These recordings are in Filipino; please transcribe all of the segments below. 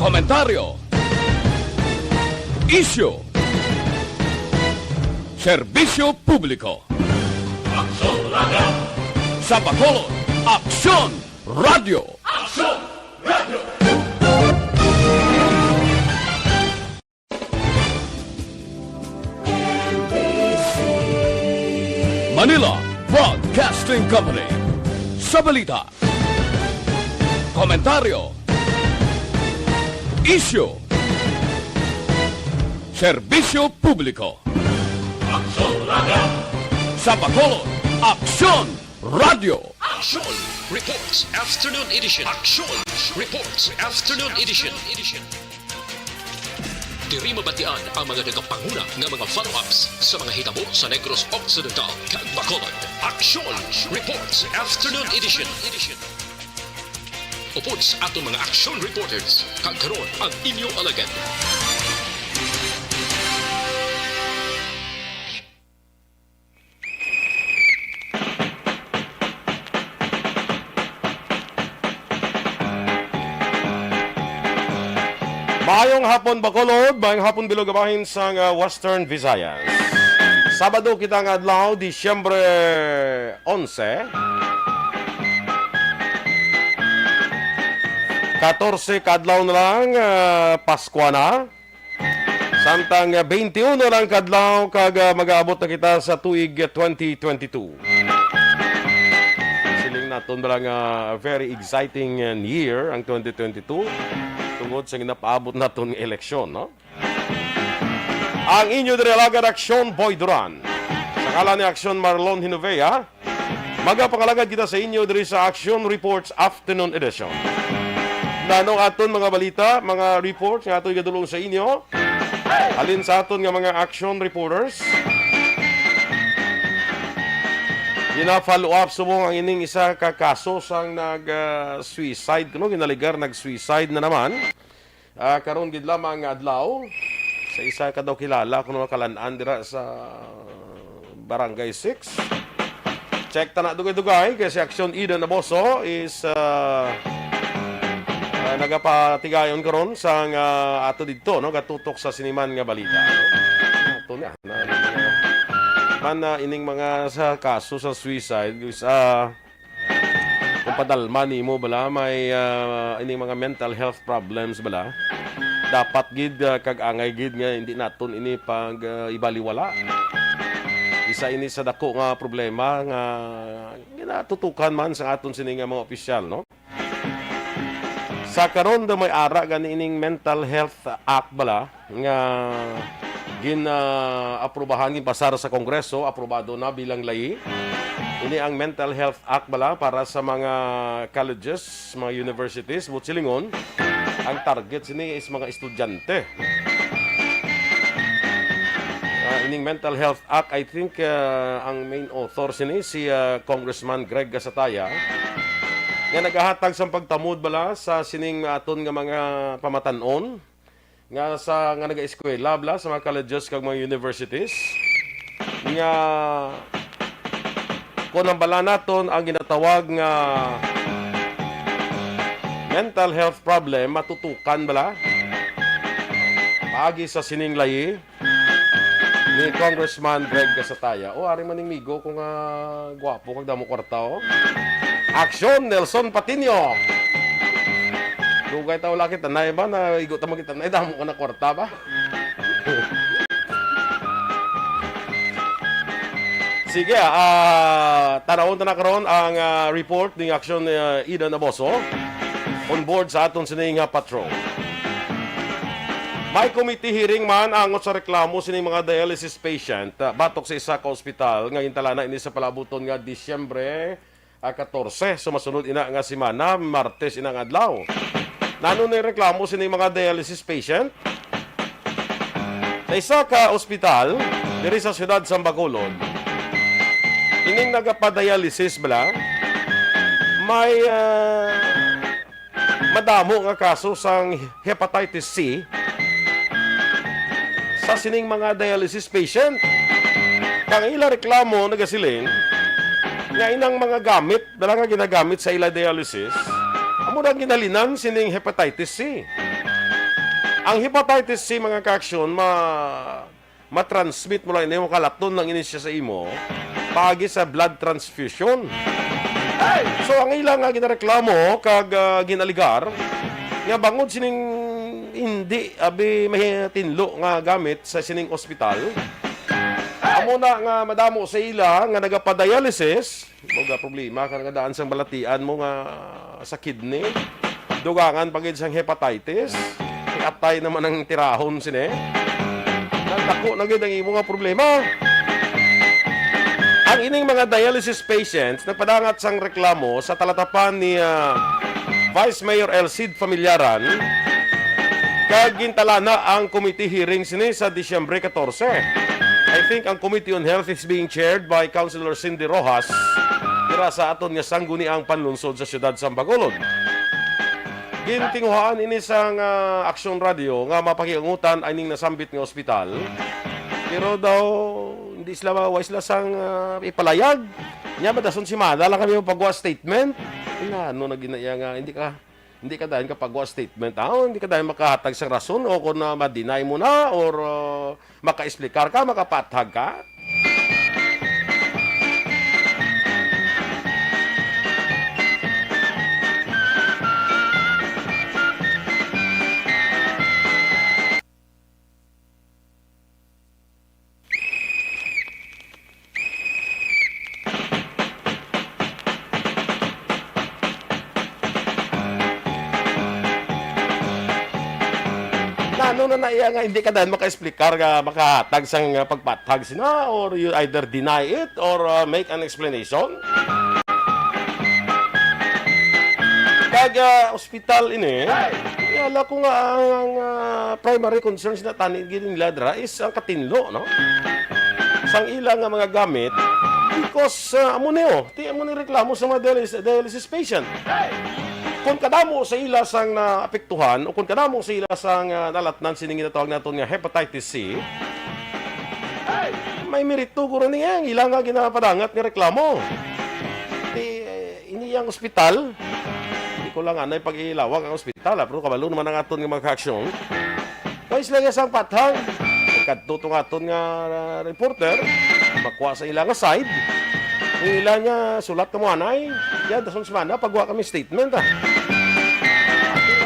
Komentaryo, isyu, serbisyo publiko. Aksyon Radio! Sa Bacolod, Aksyon Radio! Aksyon Radio! Manila Broadcasting Company. Sa balita, komentaryo, isyu, serbisyo publiko. Aksyon Radio! Sa Bacolod, Aksyon Radio! Aksyon Reports Afternoon Edition. Aksyon Reports Afternoon Edition. Diri mabatian ang mga nagapanguna ng mga follow-ups sa mga hitabo sa Negros Occidental kag Bacolod. Aksyon Reports Afternoon Edition. Upod sa atong mga action reporters, kag karon ang inyong alagad. Maayong hapon Bacolod, maayong hapon bilogabahin sa Western Visayas. Sabado kita nga adlaw, Disyembre 11. 14 kadlaw na lang, Pasko na. Samtang 21 lang kadlaw kag mag-aabot na kita sa tuig 2022. Siling naton ba lang very exciting year ang 2022. Tungod sa ginapaabot naton ng eleksyon, no? Ang inyo direlagad Aksyon Boy Duran. Sa kala ni Aksyon Marlon Hinovea, magapangalagad kita sa inyo diri sa Aksyon Reports Afternoon Edition. Nanong aton mga balita, mga reports nga aton gadulong sa inyo. Alin sa aton nga mga action reporters. Gina-follow up sumong ang ining isa ka kaso sang nag-suicide, kuno ginaligar nag-suicide na naman. Karon gid lamang adlaw sa isa ka daw kilala kuno kalan-an dira sa Barangay 6. Check ta na dugay-dugay kasi Aksyon Eden Aboso is nagapatigayon karon sang ato didto no gatutok sa siniman nga balita no. Ato na ining mga sa kaso sa suicide is kung padalman nimo bala may ining mga mental health problems bala dapat gid kag angay gid nga hindi naton ini pag ibaliwala. Isa ini sa dako nga problema nga ginatutukan man sa aton sini nga mga opisyal no. Sa karon da may ara gani ining Mental Health Act bala nga gina-aprobahan pasar sa Kongreso, aprobado na bilang lahi. Ini ang Mental Health Act bala para sa mga colleges, mga universities, butsilingon. Ang target sini is mga estudyante. Ining Mental Health Act, I think ang main author sini si Congressman Greg Gasataya nga nagahatag sa pagtamod bala sa sining aton nga mga pamatanon nga naga-eskwela bla sa mga colleges kag mga universities nga kung ang bala naton ang ginatawag nga mental health problem matutukan bala paagi sa sining layi ni Congressman Greg Gasataya. O ari maning migo kung gwapo kag damo kwarta o. Aksyon Nelson Patino. Dugay tayo lakit, tanay ba? Na igot na magkitanay, damo ko na kwarta ba? Sige, tanawon na karon ang report ng Aksyon Eden Aboso on board sa aton sining patrol. May committee hearing man angot sa reklamo sining mga dialysis patient batok sa isa ka ospital nga gintalana ini sa palabuton nga Disyembre 14. Sumasunod ina nga semana, Martes ina nga adlaw. Nano na reklamo sini mga dialysis patient? Sa isa ka ospital, diri sa siyudad sa Bacolod, ining nagapadialysis bala, may madamo nga kaso sang hepatitis C sa sining mga dialysis patient. Kang ila reklamo nagasiling nga inang mga gamit, dala nga ginagamit sa ila dialysis, amo na ginalinan sining hepatitis C. Ang hepatitis C mga kaaksyon, matransmit mo lang ina yung kalaton ng inisya sa imo pagi sa blood transfusion. So ang ilang nga ginareklamo kag ginaligar nga bangod sining hindi abi may tinlo nga gamit sa sining ospital. Amo na nga madamo sa ila nga nagapa-dialysis, mga problema ka nga daan sang balatian mo nga sa kidney. Dugangan pagid sang hepatitis. Atay naman ang tirahon sini. Nagdako na gid ang imo nga problema. Ang ining mga dialysis patients nagpadangat sang reklamo sa talatapan ni Vice Mayor Elcid Familiaran kag gintalana ang committee hearing sini sa Disyembre 14. I think ang Committee on Health is being chaired by Councilor Cindy Rojas dira sa aton nga sangguniang panlunsod sa siyudad sa Bacolod. Gintinguhaan ini sang Aksyon Radio nga mapakiangutan ay ning nasambit nga ospital. Pero daw hindi sila wise sila sang ipalayag. Nya madason si Mada lang kami pagwa statement. Ano na ginaya nga hindi ka dayon kapagwa statement. Hindi ka dayon makahatag sang rason o kung ma-deny mo na or maka-explicar ka, makapathag ka. Ano na naiya nga hindi ka dahil maka-explicar nga makahatag sang pagpatag sina or you either deny it or make an explanation. Kag ospital ini, yala ko nga ang primary concerns na tanin gining ladra is ang katinlo, no? Sang ilang nga mga gamit because amo ni reklamo sa mga dialysis patient. Kung kadamo sa ila sang naapektuhan o kung kadamo sa ila sang nalatnan sining ginatawag naton nga hepatitis C, may merito guro niya ang ilang nga ginapadangat nga reklamo. Ini ang ospital, hindi ko lang anay pag-ilawag ang ospital, pero kabalo naman ang aton nga mga aksyon. Kaya sila nga sang pathang, kadto aton nga reporter, makuha sa ilang nga side, yung ilan niya sulat ka mo anay, yan, dason semana, pagwa kami statement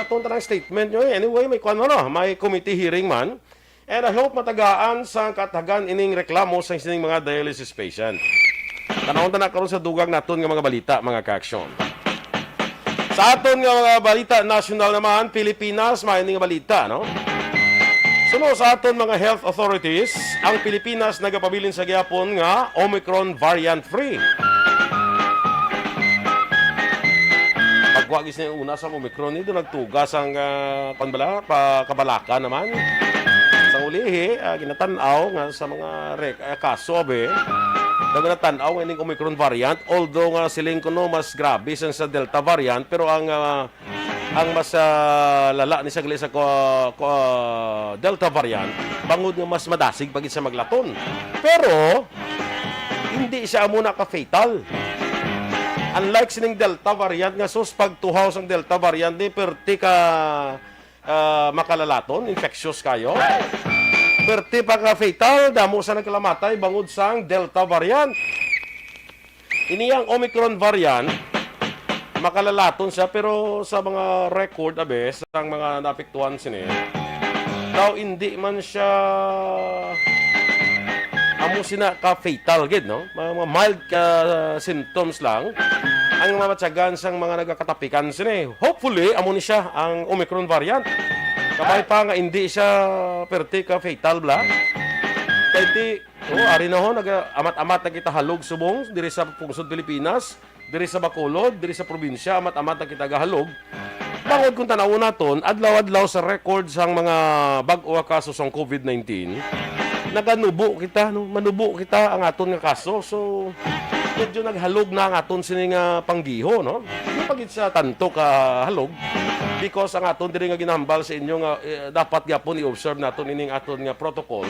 Aton tanang statement nyo anyway, may kwan mo no, may committee hearing man. And I hope matagaan sa katagan ining reklamo sa sining mga dialysis patient. Tanawon ta na karon sa dugang naton nga mga balita, mga kaaksyon. Sa aton nga mga balita national naman, Pilipinas, may nga balita, no? Suno sa aton mga health authorities, ang Pilipinas nagapabilin sa gyapon nga Omicron variant free. Pagwagis na yung una sa Omicron, ito nagtugas ang kabalaka naman. Sa ulihi, ginatanaw nga sa mga kaso, nagtanaw ng Omicron variant, although nga siling kuno mas grabe sa Delta variant, pero ang mas lala ni sa Delta variant, bangod nga mas madasig pagit sa maglaton. Pero, hindi siya muna ka-fatal. Unlike sining Delta variant nga pag tuhaw sang Delta variant ni perti ka makalalaton, infectious kayo. Perti pa ka fatal, damo sa nagkalamatay bangod sang Delta variant. Ini ang Omicron variant, makalalaton siya pero sa mga record sang mga napiktuhan sini. Daw hindi man siya amo sina ka-fatal gid, no? Mga mild symptoms lang ang mamatsagan sang mga nagakatapikan sini. Hopefully amo ni siya ang Omicron variant. Kapay pa nga hindi siya perti ka-fatal bla. Kay ti ari na ho amat-amat na kita halog subong diri sa pungsod Pilipinas, diri sa Bacolod, diri sa probinsya amat-amat na kita gahalog. Bangod kung tanaw naton adlaw-adlaw sa records sang mga bag-o kaso sang COVID-19. Naganubo kita, no? Manubo kita ang aton nga kaso. So, medyo naghalog na ang aton sining panggiho, no? Hindi pagit sa tanto ka halog. Because ang aton diri nga ginahambal sa inyo nga dapat gyapon i-observe naton ining aton nga protocol.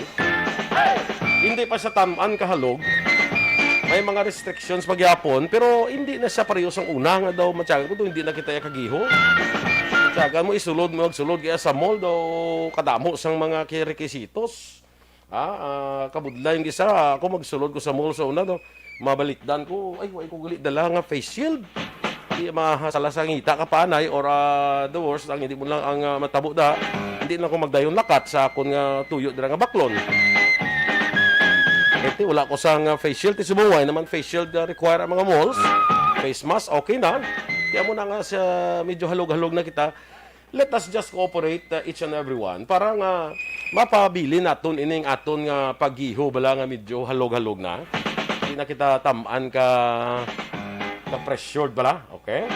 Hindi pa sa taman kahalog. May mga restrictions pagyapon, pero hindi na siya pareho sang una nga daw matyaga ko hindi na kita kagiho. Saga mo isulod mo magsulod kaya sa mall do kadamo sang mga requisitos. Kabudlay yung isa ako magsulod ko sa mall sa una do. Mabalikdan ko ay ko gali dala nga face shield. Di masalasangita ka panay or the worst ang hindi mo lang ang matabo da. Hindi na ako magdayon lakat sa akon nga tuyo dira nga baklon. Iti wala ko sang face shield ti sumuway naman face shield require ang mga malls. Face mask okay na. Kaya mo na nga sa medyo halog-halog na kita. Let us just cooperate each and every one para nga mapabili naton ining aton nga paggiho bala nga medyo halog-halog na. Hindi na kita tamaan ka pressured bala, okay?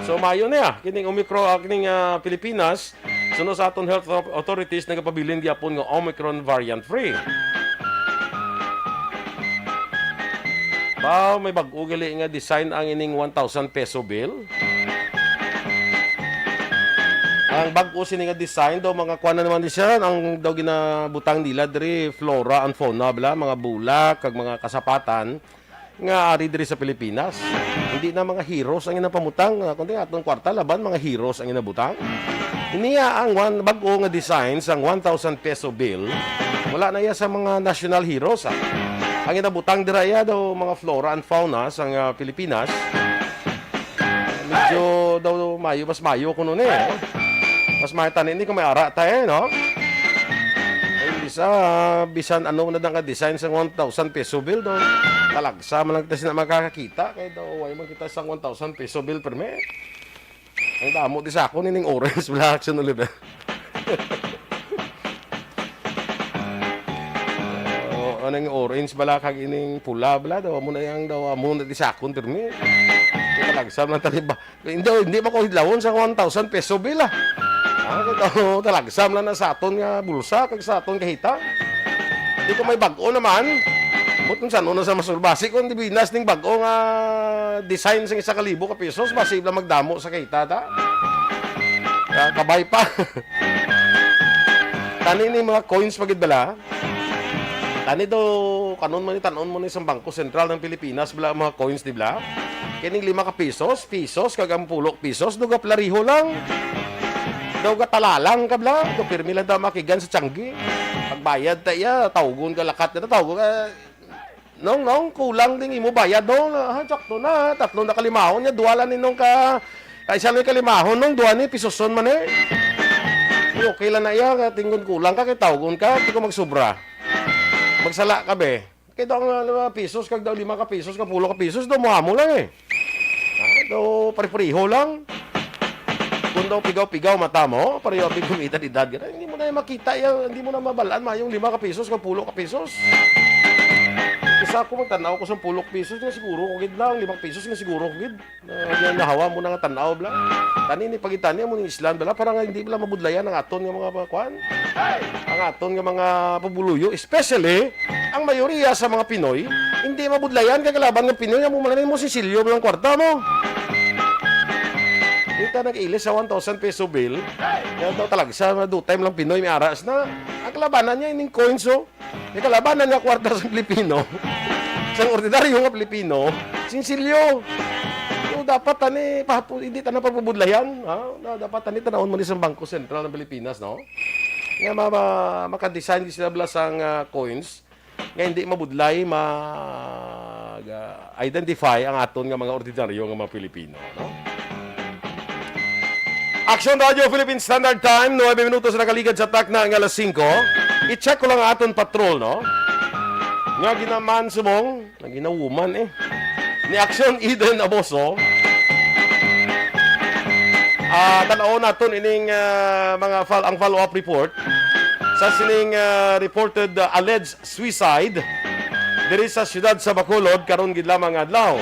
So mayo na ya, kining Omicron kining Pilipinas suno sa aton health authorities nagapabilin gyapon nga Omicron variant free. May bag-o gali nga design ang ining 1,000 peso bill. Ang bag-o sini nga design daw mga kuan na naman di siya ang daw ginabutang nila diri flora and fauna bala mga bulak kag mga kasapatan nga ari diri sa Pilipinas. Hindi na mga heroes ang inapamutang kundi atong kwarta laban mga heroes ang inabutang. Iniya ang bag-o nga design sang 1,000 peso bill. Wala na iya sa mga national heroes. Ang inabutang diraya daw mga flora and fauna sa Pilipinas. Medyo daw mas mayo kuno ni. Mas mayo tanin ni kung may ara tayo, no? Ay bisan ano na nga design sa 1,000 peso bill daw. Talagsa man lang kita sina makakakita kay daw ay makita sa 1,000 peso bill per me. Ang damo di sa ako nining orange black Aksyon ulit. Anong orange bala kag ining pula bala daw mo na yang daw mo na di sakon termi. Talagsam lang tani ba. Hindi makahidlawon sa 1,000 peso bill ah. Daw talagsam lang na sa aton nga bulsa kag sa aton kahita. Di ko may bag-o naman. But kung saan una sa masulbasi kung di binas ning bag-o nga design sa 1,000 ka pesos basi lang magdamo sa kahita ta. Kabay pa. Tani ni mga coins pagid bala. Tani do kanon man ni tanon mo ni sa Bangko Sentral ng Pilipinas bala mga coins di bala. Kining 5 ka pesos kag 10 pesos do gaplariho lang. Do gatalalang ka bala, do pirmi lang daw makigan sa tianggi. Pagbayad ta iya tawgon ka lakat na tawgon ka. Nong kulang ding imo bayad dong. Sakto na 3 na kalimahon nya duwala ninong ka. Kaysa ni kalimahon nong duwa ni pisoson man eh. Okay lang na iya tingon kulang ka kay tawgon ka, di ko magsubra. Magsala ka be. Kaya daw nga 5 pesos, kag daw 5 ka pesos, kag 10 ka pesos, daw mo lang eh. Daw pare-pareho lang. Kung daw pigaw-pigaw mata mo, pareho kumita di dad. Hindi mo na makita yan, hindi mo na mabalaan yung 5 ka pesos, kag 10 ka pesos. Isa ako magtanaw ko sa 10 pesos nga siguro kugid lang, 5 pesos nga siguro kugid. Nahawa mo na nga tanaw bla. Tani ni pagitan niya mo ni Island bala para nga hindi bala mabudlayan ang aton nga mga kuan. Ang aton nga mga pabuluyo, especially ang mayoriya sa mga Pinoy, hindi mabudlayan kay kalaban ng Pinoy mo malanin mo si Silyo ng kwarta mo. Kita nag-ilis sa 1,000 peso bill. Yan daw talaga sa do time lang Pinoy may aras na. Ang kalabanan niya ining coins oh. May kalabanan niya kwarta sa Pilipino. Sa ordinaryo nga Pilipino, sinsilyo. So, dapat tani hindi ta na pagpubudlayan, ha? Dapat tani tanawon mo ni sa Bangko Sentral ng Pilipinas, no? Nga maka-design sila blasang coins nga hindi mabudlay identify ang aton nga mga ordinaryo nga mga Pilipino, no? Aksyon Radio Philippine Standard Time, 9 minutos na nakaligad sa tak na ang alas 5. I-check ko lang aton patrol, no? Nga ginaman sumong, nga ginawuman eh. Ni Aksyon Eden Aboso. Tanaw naton ining ang follow-up report sa sining reported alleged suicide diri sa siyudad sa Bacolod karon gid lamang adlaw.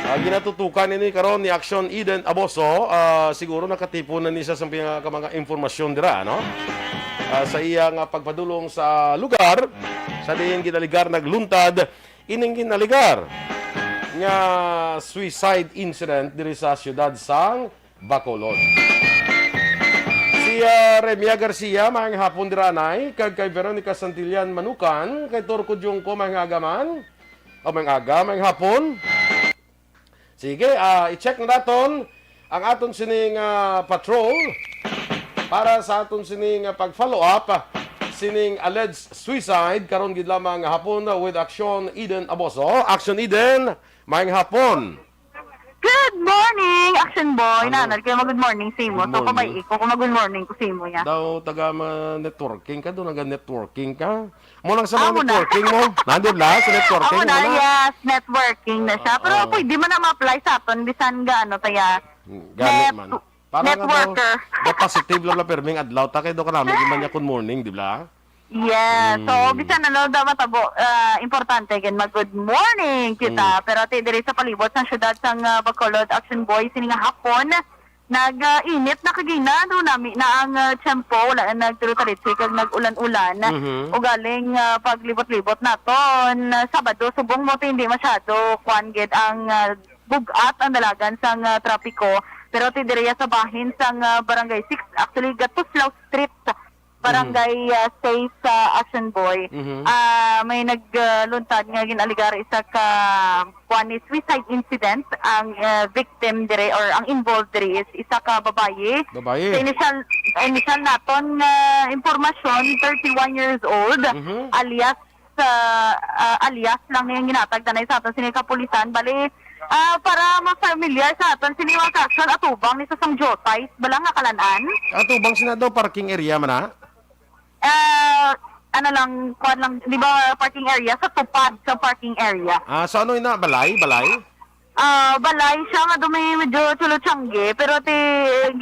Ginatutukan ini karon ni Aksyon Eden Aboso, siguro nakatipo na ni sa mga impormasyon dira, no? Sa iyang pagpadulong sa lugar, sa diing ginaligar nagluntad, ining ginaligar nga suicide incident diri sa siyudad sang Bacolod. Si Remia Garcia, mga hapon dira nay, kag kay Veronica Santillan Manukan, kay Torco Jungko, mga agaman, o mga aga, mga hapon. Sige, i-check na naton ang aton sining patrol para sa aton sining pag-follow up sining alleged suicide karon gid lamang hapon with Aksyon Eden Aboso. Aksyon Eden, maayong hapon. Good morning, Action Boy. Ano? Nanad kayo mag-good morning sa imo. Good So, morning. kabay ko kung mag-good morning ko sa imo ya. Daw taga networking ka, doon networking ka. Mo lang sa mga Amo na. networking mo. Nandun la sa networking Ako mo na, na. yes, networking na siya. Pero Oo. pwede man na ma-apply sa aton. Bisan ga, ano, taya. Ganit man. Networker. Daw positive lang perming adlaw ta kay do kanami man niya kun morning, di ba? Yes. So, bisan ano, daw matabo, importante, again, mag-good morning kita. Pero ati, diri sa palibot sa syudad sang Bacolod, Action Boy, sininga hapon, nag-init na kagina, no, nami na ang tiyempo, wala na nagturo-taritsi, kag nag-ulan-ulan, o galing paglibot-libot naton, Sabado, subong mo, hindi masyado, kwan-gid ang bugat ang dalagan sang trapiko, pero ti diri sa bahin sang Barangay 6, actually, Gatuslaw Street, Barangay safe sa Action Boy. May nagluntad nga ginaligar isa ka kuani suicide incident. Ang victim dire or ang involved dire is isa ka babaye. Babaye. Sa initial naton impormasyon, 31 years old, alias alias lang yung ginatag tanay sa aton sini kapulisan. Bali para ma-familiar sa aton sini mga kaksyon atubang ni sa sang Jotay balang nga kalanaan. Ato bang sinado parking area man ha? Ano lang, kuwan lang, di ba parking area? Sa tupad sa parking area. So ano ina balay? Balay siya nga dumi medyo chulutsangge, pero ti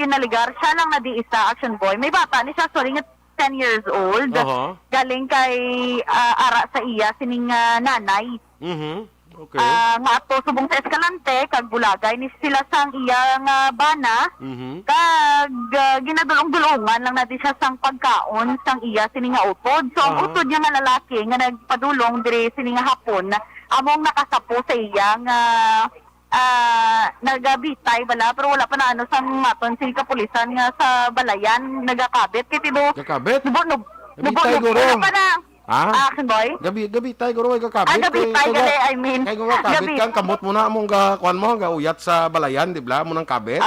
ginaligar siya lang na di isa, Action Boy. May bata ni siya, sorry nga 10 years old. Galing kay ara sa iya, sining nanay. Okay. Nga ato subong sa Escalante, kag Bulagay, ni sila sang iyang bana, kag ginadulong-dulungan lang natin siya sang pagkaon sang iya sininga utod. So ang utod niya nga lalaki nga nagpadulong diri sininga hapon, among nakasapo sa iyang nagabitay bala, pero wala pa na ano sang maton si kapulisan nga sa balayan nagakabit kay tido. Kakabit? Nabitay guro. Wala pa na. Action Boy? Gabi tay guro ay kakabit. Gabi tay gali, I mean. Kay guro kabit kang kamot mo na among kuan mo ga uyat sa balayan, di ba? Mo nang kabit.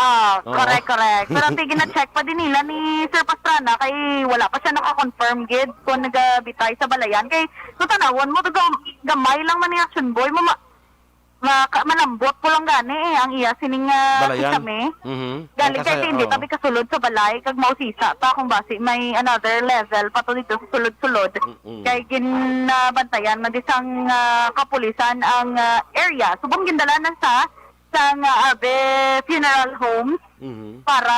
Correct. Pero tigin na check pa din nila ni Sir Pastrana kay wala pa siya naka-confirm gid kung nagabitay sa balayan. Kay kung tanawon mo gamay lang man ni Action Boy mo malambot po lang gani ang iya sining Balayan. kami. Ang Galing kay hindi oo. tabi kasulod sa balay kag mausisa ta kung basi may another level pa to dito sa sulod-sulod. Kay ginabantayan man disang kapulisan ang area. Subong gindalanan sa sang Arbe Funeral Homes para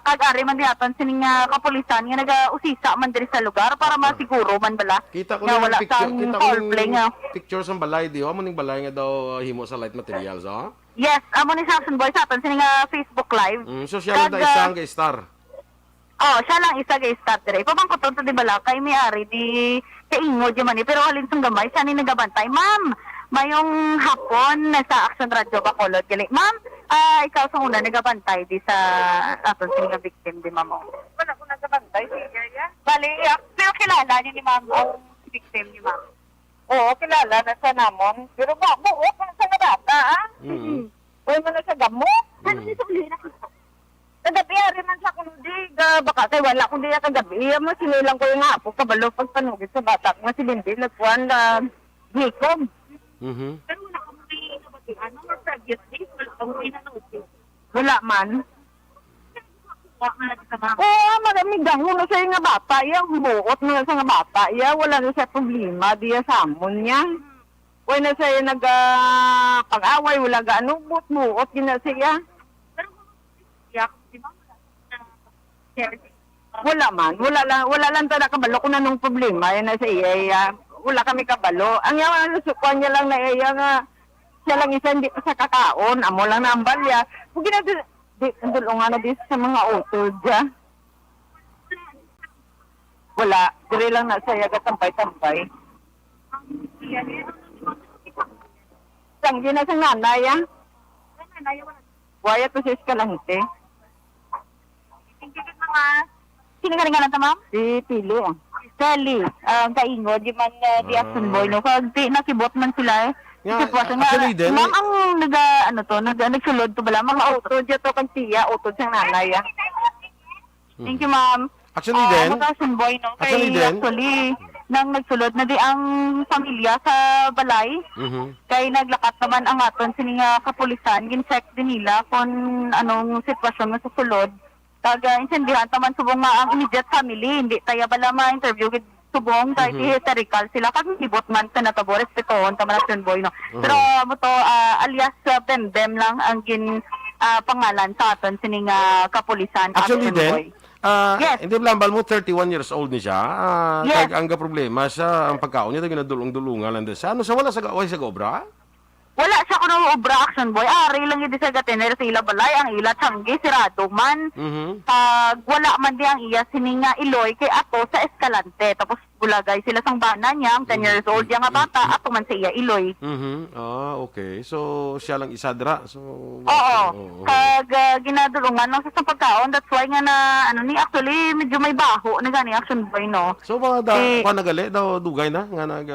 kag-ari man diaton sining kapulisan nga naga-usisa man diri sa lugar para masiguro man bala Kita ko nga yung wala picture, sang kita ko foul play nga. yung pictures ng balay di. Amo ning balay nga daw himo sa light materials, Yes, amo ni Action Boy sa aton sining Facebook live. So siya lang Kag, da isang kay star. Siya lang isa kay start dire. Pabangko to di bala kay may-ari di kay ingo di man ni pero halin sung gamay siya ni nagabantay. Ma'am, mayong hapon sa Action Radio Bacolod gali. Ma'am, ikaw sa una nagabantay di sa aton sining victim di ma'am. Wala ko nagabantay si Area. Bali, pero kilala niyo ni ma'am ang victim ni ma'am. Oo, kilala na sa namon. Pero buot man sa bata, Uy man na sa gamot. Ano ni suli na kagabi ari man sa kundi baka kay wala kundi kagabi mo sinilang ko yung apo kabalo pag panugid sa bata mo silindi nagkuan na hikom. Pero wala ka may nabatian no or previously wala ka may nanood. Wala man. Oo, maraming gango na sa nga bata. Yung buot na sa nga bata. Wala na siya problema. Diya sa amon niya. Uy na siya pag-away. Wala ga ano. Buot gina siya. Pero wala man. Wala lang ta nakabalo kung anong problema. Yan na sa iya. Wala kami kabalo. Ang yaman sukuan niya lang na iya nga. Siya lang isa hindi pa sa kakaon. Amo lang na ang balya. Kung ginagawa andulungan na din sa mga utod dyan. Wala. Dire lang na saya gatampay-tampay. Sanggi na sa nanay, Waya to sa Escalante. Sino ka rin nga lang, ma'am? Si Pili, Sally, kaingo, di man di Action Boy, no? Kag nakibot man sila, sitwasyon nga. Actually, din, Ma'am, ang nagsulod to bala, mga utod to kang tiya, utod siyang nanay. Thank you, ma'am. Actually, din, Makasun boy, no? Actually, Kay, din, actually, nang nagsulod na di ang pamilya sa balay, kay naglakat naman ang aton sininga kapulisan, gin-check din nila kung anong sitwasyon nga sa sulod. Insendihan taman subong nga ang immediate family, hindi tayo bala ma-interview with subong dahil hysterical sila kag ibot man sa natabo respetohon taman na boy no. Pero mo to alias Bembem lang ang pangalan sa aton sining kapulisan. actually Action din, boy. Yes. hindi blambal mo 31 years old ni siya. Yes. Kag ang problema sa ang pagkaon niya ginadulong-dulungan lang din siya. Ano sa wala sa gaway sa gobra? Wala siya kuno obra action boy. Ari lang yun sa gatener sa ila balay ang ila tanggi sirado man. Pag wala man di ang iya sininga iloy kay ato sa Escalante. Tapos bulagay sila sang bana niya, 10 years old yang nga bata, ato man sa iya iloy. Okay. So siya lang isa dira. So Oo. Kag ginadulungan lang sa pagkaon. That's why nga na actually medyo may baho na gani action boy no. So mga panagali daw dugay na nga nag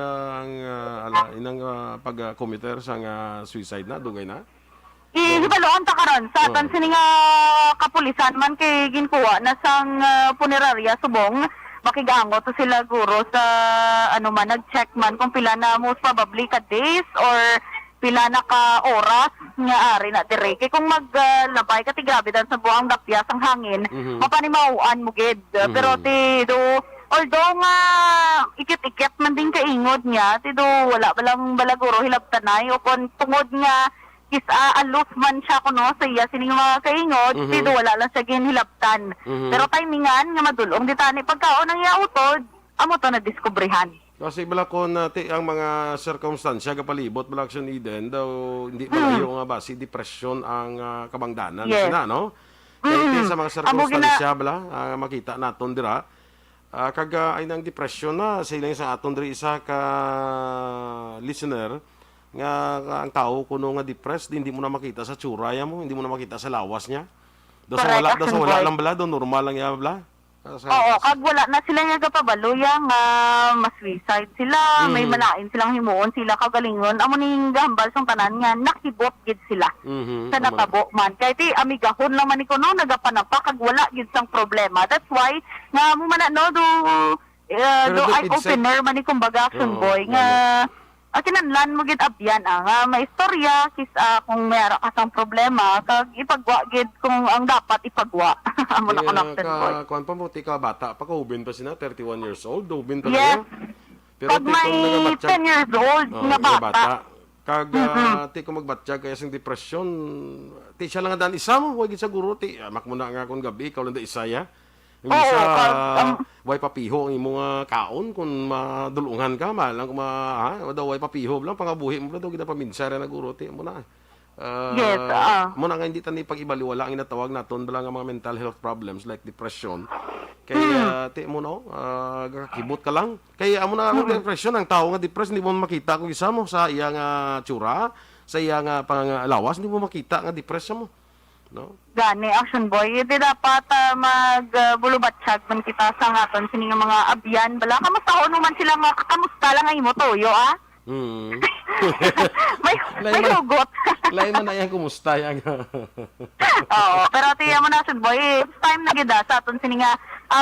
inang pag-committer sa suicide na dugay na. Hibaloon ta karon sa atan sininga kapulisan man kay ginkuha na sang punerarya subong makigango to sila guro sa nag-check man kung pila na most probably ka days or pila na ka oras nga ari na dire kay kung maglabay ka ti grabe dan sa buang dapyas ang hangin mapanimauan mo gid pero ti do although nga ikit-ikit man din kaingod niya ti do wala balang balaguro hilabtanay o kon tungod nga aloof man siya kuno sa iya sining mga kaingod dito wala lang siya ginhilabtan pero timingan nga madulong di tani pagkaon ang iya utod amo to na diskubrihan kasi bala ko nati ang mga circumstansya kapalibot bala action Eden daw hindi malayo nga ba si depression ang kabangdanan sina no kaya sa mga circumstansya bala makita naton dira kag ay nang depression na sa ilang sa aton diri isa ka listener nga ang tao kuno nga depressed hindi mo na makita sa tsuraya mo hindi mo na makita sa lawas niya daw sa wala lang bala daw normal lang ya bala oo kag wala na sila nga kapabaloya nga mas-suicide sila may malain silang himuon sila kagalingon amo ning gahambal sang tanan nga nakibot gid sila sa natabo man kay ti amigahon lang man ni kuno nagapanapa kag wala gid sang problema that's why nga mo man do eye opener man ni kumbaga action boy nga kinanlan mo gid abyan may istorya kung mayara ka sang problema kag ipagwa gid kung ang dapat ipagwa amo na connected boy kuan pa mo ti ka bata pa ubin pa sina 31 years old ubin pa yes. Pero pag may 10 years old nga bata kag ti ko magbatsyag kaya sing depression ti siya lang dan isa mo wa gid sa guro ti amak mo na nga kun gabi ikaw lang da isa ya yung isa, way papiho ang imong kaon kung madulungan ka, malang kung daw way papiho lang, pangabuhi mo daw kita paminsara na guro, mo na. Yes, Muna nga hindi tani pag-ibaliwala ang inatawag naton bala nga mga mental health problems like depression. Kaya ti mo no, kibot ka lang. Kaya amo na ang depression ang tao nga depressed hindi mo makita kung isa mo sa iyang tsura, sa iyang pangalawas hindi mo makita nga depressed mo. No? Gani, action boy. Hindi dapat magbulubatsyag man kita sa ngaton sining mga abyan. Bala, kamusta ko naman sila nga, kamusta lang ay mo toyo, may hugot. Lain man na yan, kumusta yan. Oo, pero tiya mo na, action boy, it's time na gida sa aton sining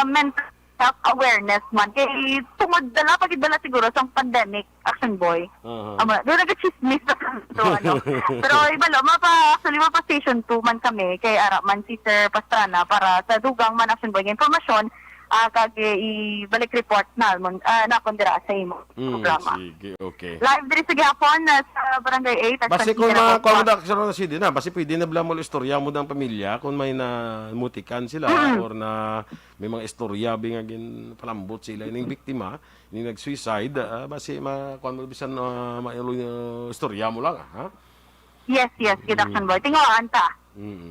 mental health awareness man. Kaya tungod dala, pagidala siguro sa pandemic, action boy. Doon nag-chismis na pero ibalo, actually mapa-station 2 man kami, kay ara man si Sir Pastrana para sa dugang man action boy. Informasyon, kag ibalik report na nakondira sa imo programa. Sige, okay. Live diri sa gihapon sa Barangay 8. Basi kung mga sige na, basi pwede na bala mo istorya mo ng pamilya kung may namutikan sila or na may mga istorya bingagin palambot sila ning biktima, ning nag-suicide, basi kuan mo bisan istorya mo lang ha. Yes, good action boy. Tinguan ta.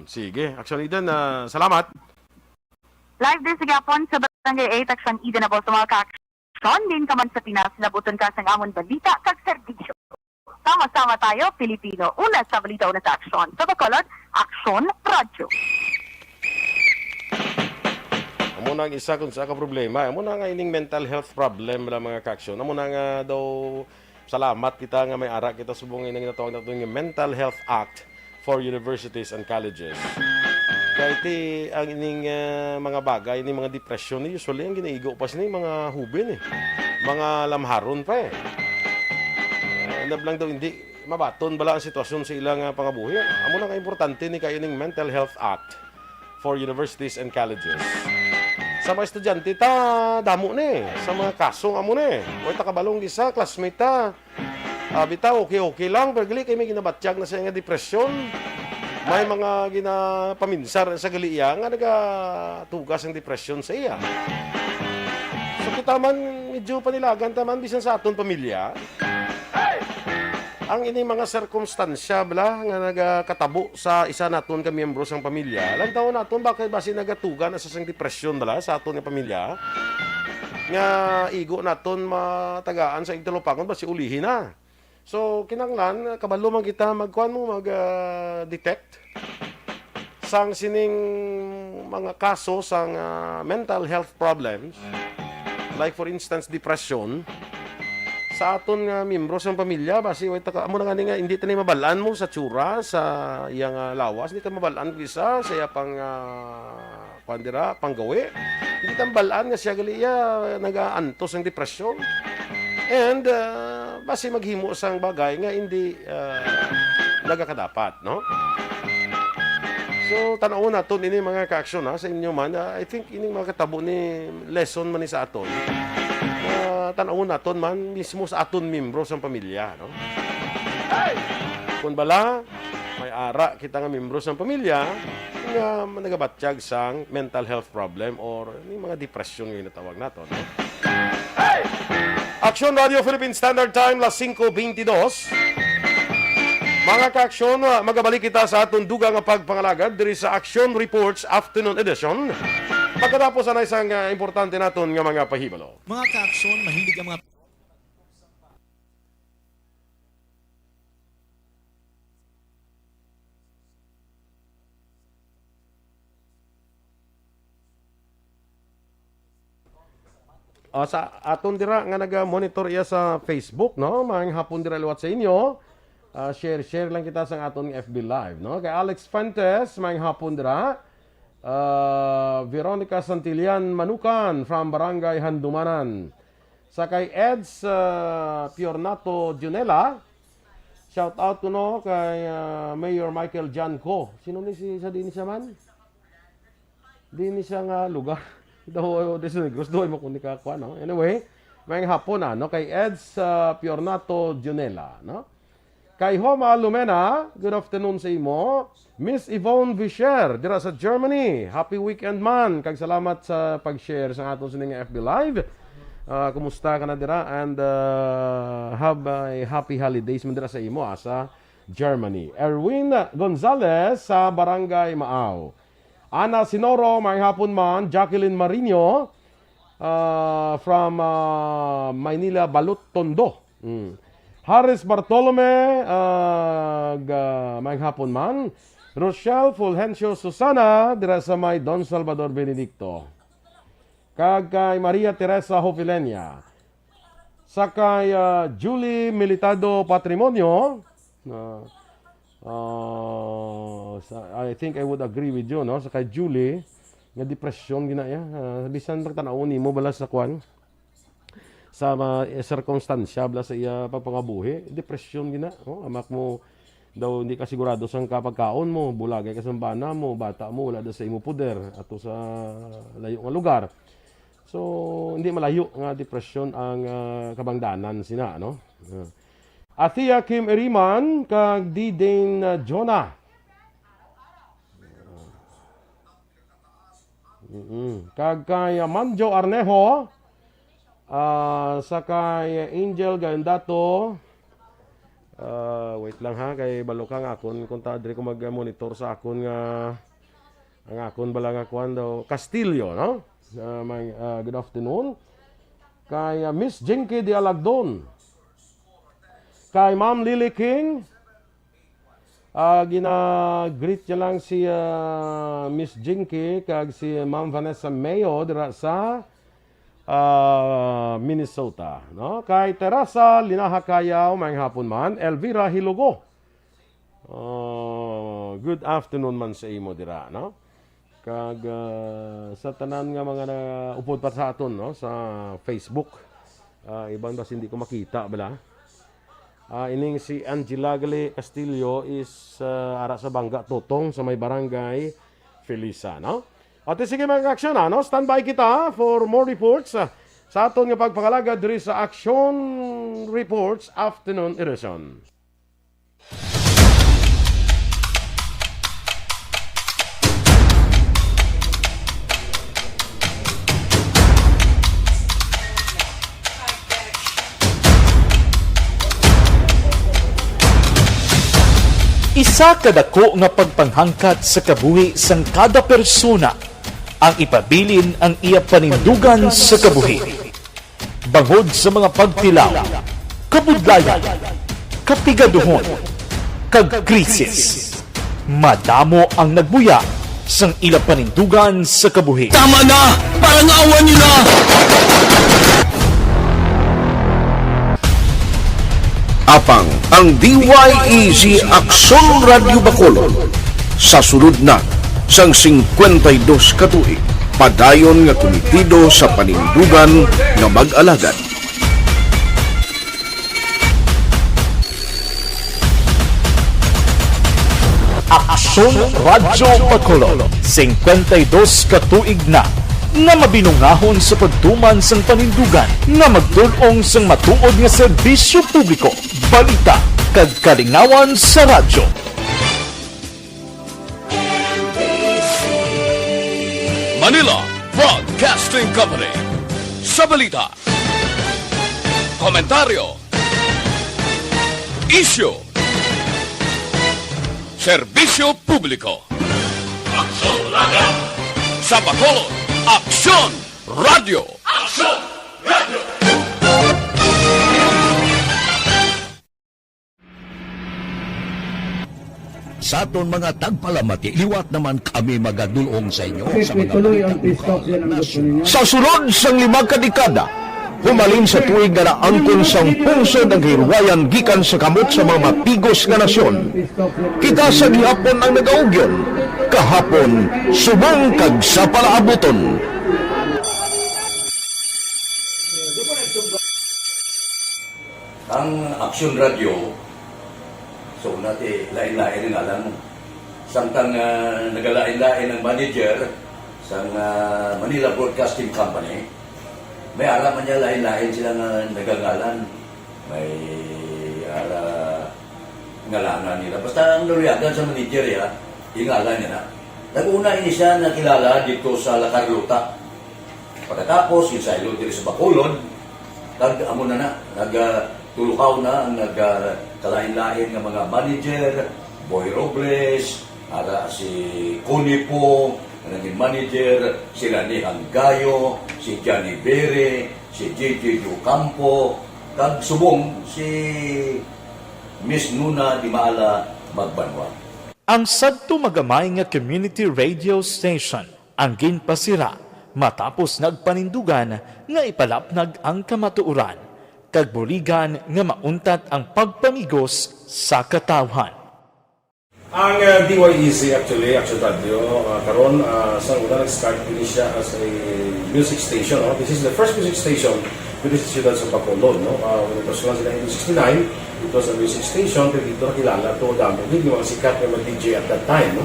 Sige, action Eden, salamat. Live din sa gapon sa Barangay 8, Aksyon Eden na sa mga ka-aksyon. Din ka man sa Pinas, labuton ka sa amon balita kag serbisyo. Sama-sama tayo, Pilipino. Una sa balita, una sa aksyon. Sa Bacolod, Aksyon Radio. Amo na ang isa kung sa ka problema. Amo na nga ining mental health problem la mga ka-aksyon. Amo na nga daw salamat kita nga may ara kita subong nga ginatawag nato nga Mental Health Act for Universities and Colleges. Kaya iti ang ining mga bagay, ining mga depression ni usually ang ginaigo pa ni mga hubin mga lamharon pa lang daw hindi mabaton bala ang sitwasyon sa ilang pangabuhi. Amo na ka importante ni kayo ning Mental Health Act for Universities and Colleges. Sa mga estudyante ta damo ni sa mga kaso amo ni. O ta kabalong isa classmate ta. Bitaw okay lang pero gali kay may ginabatsyag na sa nga depression. May mga ginapaminsar sa galiya nga nagatugas ng depression sa iya. So kita man medyo panilagan taman bisan sa aton pamilya. Ang ini mga sirkumstansya bala nga nagakatabo sa isa naton ka miyembro sang pamilya. Lang taon naton bakit basi nagatugan sa sang depression bala sa aton nga pamilya. Nga igo naton matagaan sa igtalupangon basi ulihin na. So, kinanglan, kabalo man kita mag-detect sang sining mga kaso sang mental health problems, like for instance, depression, sa aton nga miyembro sang pamilya, basi, amo na nga hindi tayo mabalaan mo sa tsura, sa iyang lawas, hindi tayo mabalaan kisa sa iya panggawi, hindi tayo mabalaan nga siya galiya, nag-aantos ang depression. And, basi maghimo sang bagay nga hindi nagakadapat, no? So, tanaw na ito, ini mga ka-aksyon sa inyo man. I think ini mga katabo ni lesson man ni sa aton. Tanaw na ito man mismo sa aton membro sa pamilya, no? Kung bala, may ara kita nga membro sa pamilya nga nagabatsyag sang mental health problem or ni mga depression nga natawag nato, no? Aksyon Radio Philippine Standard Time, las 5:22. Mga ka-aksyon, magabalik kita sa atong dugang nga pagpangalagad diri sa Aksyon Reports Afternoon Edition. Pagkatapos na isang importante naton nga mga pahibalo. Mga ka-aksyon, mahilig ang mga sa aton dira nga naga-monitor iya sa Facebook, no? Maayong hapon dira liwat sa inyo. Share lang kita sa aton FB Live, no? Kay Alex Fuentes, maayong hapon dira. Veronica Santillan Manukan from Barangay Handumanan. Sa kay Eds Piornato Junela. Shout out to no kay Mayor Michael Janco. Sino ni sa din siya man? Din siya nga lugar. Daw deso negros do mo kundi ka kwa, no. Anyway, may hapon no kay Eds Piornato Junela, no. Kay Homa Lumena, good afternoon sa imo. Miss Yvonne Vischer dira sa Germany. Happy weekend man. Kag salamat sa pag-share sa aton sining FB Live. Kumusta ka na dira and have a happy holidays man dira sa imo sa Germany. Erwin Gonzalez sa Barangay Maaw. Ana Sinoro, may hapon man. Jacqueline Marino from Maynila, Balut, Tondo. Harris Bartolome, may hapon man. Rochelle Fulgencio Susana, dira sa may Don Salvador Benedicto. Kag kay Maria Teresa Hofilenia. Sa kay Julie Militado Patrimonio, I think I would agree with you, no? Sa kay Julie, nga depression ginaya. Bisan pagtanaw nimo bala sa kwan sa circumstansya bala sa iya pagpangabuhi, depression gina. Oh, amak mo daw hindi ka sigurado sa kapagkaon mo, bulagay ka sa bana mo, bata mo wala daw sa imo puder ato sa layo nga lugar. So hindi malayo nga depression ang kabangdanan sina, no? Athea Kim Eriman kag Didane Jonah. Kag kay Manjo Arnejo, sa kay Angel Gayandato. Wait lang ha, kay balukang akon kung ta diri ko mag-monitor sa akon nga ang akon bala nga kuan daw Castillo, no? Good afternoon. Kay Miss Jinky de Alagdon. Kay Ma'am Lily King, gina-greet niya lang si Miss Jinky kag si Ma'am Vanessa Mayo dira sa Minnesota. No? Kay Teresa Linahakayaw, may hapon man. Elvira Hilugo. Good afternoon man sa imo dira, no? Kag sa tanan nga mga upod pa sa aton, no, sa Facebook. Ibang bas hindi ko makita bala. Ining si Angela Gale Castillo is ara sa Bangga Totong sa may barangay Felisa, no? At sige mga aksyon, no? Standby kita for more reports sa aton nga pagpakalaga diri sa Aksyon Reports Afternoon Edition. Isa kadako nga pagpanghangkat sa kabuhi sang kada persona ang ipabilin ang iya panindugan sa kabuhi. Bangod sa mga pagtilaw, kabudlayan, kapigaduhon, kag krisis. Madamo ang nagbuya sang ila panindugan sa kabuhi. Tama na! Parang awan nyo na! Apang ang DYEZ Aksyon Radio Bacolod sa sulod na sang 52 katuig padayon nga komitido sa panindugan nga mag-alagad. Aksyon Radio Bacolod 52 katuig na nga mabinungahon sa pagtuman sang panindugan nga magtulong sang matuod nga serbisyo publiko, balita kag kalingawan sa radyo. Manila Broadcasting Company. Sa balita, komentaryo, issue, serbisyo publiko. Aksyon Radio! Sa Bacolod, Aksyon Radio! Aksyon Radio! Sa aton mga tagpalamati, liwat naman kami magadulong sa inyo sa mga Tuloy ang TikTok, yan ang gusto ninyo. Sa sulod sang 5 kadekada, humalin sa tuig nga naangkon sang pungso ng hirwayan gikan sa kamot sa mga mapigos nga nasyon. Kita sa gihapon ang nagaugyon, kahapon subong kag sa palaabuton. ang Aksyon Radio. So nati lain-lain ang alam mo. Samtang nagalain-lain ang manager sa Manila Broadcasting Company, may araman niya lain-lain sila nga nagagalan. May ngalangan nila. Basta ang naluyagan sa manager ya, ingalan niya na. Nag-una ini siya nakilala dito sa La Carlota. Pagkatapos, yung sa ilo dito sa Bacolod, amo na nagtulukaw na ang nagkalain-lain ng mga manager, Boy Robles, si Cunipo, naging manager, sila ni Hanggayo, si Johnny Bere, si JJ Campo, kag subong si Miss Nuna Di Maala Magbanwa. Ang sadto magamay nga community radio station ang ginpasira matapos nagpanindugan nga ipalapnag ang kamatuoran kag buligan nga mauntat ang pagpamigos sa katawhan. Ang DYEZ actually, Aksyon Radio, karon sa una nag-start din siya as a music station. No? This is the first music station with this ciudad sa Bacolod. No? When it was launched in 1969, it was a music station. Pero dito nakilala to dami yung mga sikat na mga DJ at that time. No?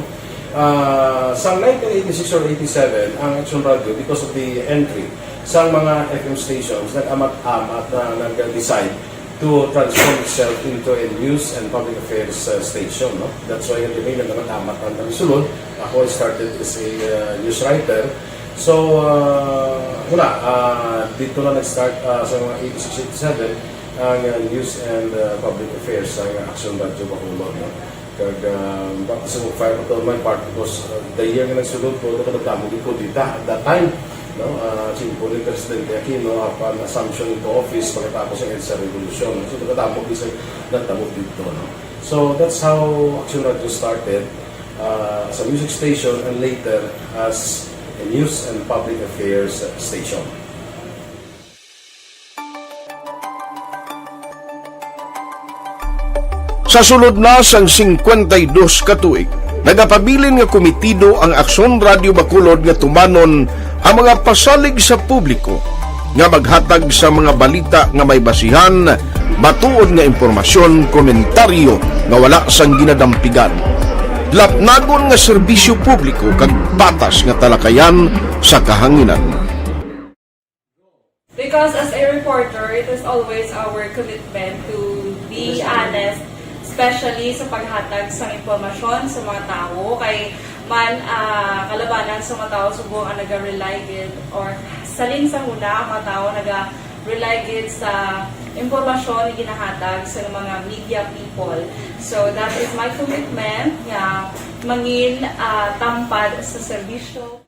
Sa 1986 or 87, ang Aksyon Radio, because of the entry sa mga FM stations, nag-amat-amat na nag-decide to transform itself into a news and public affairs station. No? That's why yung remain na naman-amat ang sulod. Ako started as a news writer. So, dito na nag-start sa mga 86-87 ang news and public affairs sa Aksyon Radio Bacolod. No? Kag kasi mo fire to my part because the year nga nagsulod ko ito nagdamo ko dito at that time, no, simple yung Presidente Aquino upon assumption into office pagkatapos ng EDSA Revolution. So nagdamo isa nagdamo dito, no. So that's how Aksyon Radio started as a music station and later as a news and public affairs station. Sa sulod na sang 52 ka tuig, nagapabilin nga komitido ang Aksyon Radio Bacolod nga tumanon ang mga pasalig sa publiko nga maghatag sa mga balita nga may basihan, matuod nga impormasyon, komentaryo nga wala sang ginadampigan. Lapnagon nga serbisyo publiko kag patas nga talakayan sa kahanginan. Because as a reporter, it is always our commitment to be honest, especially sa paghatag sa impormasyon sa mga tao, kay man kalabanan sa mga tao subong ang naga-rely gid or salin sa huna ang mga tao naga-rely gid sa impormasyon na ginahatag sa mga media people. So that is my commitment nga mangin tampad sa serbisyo.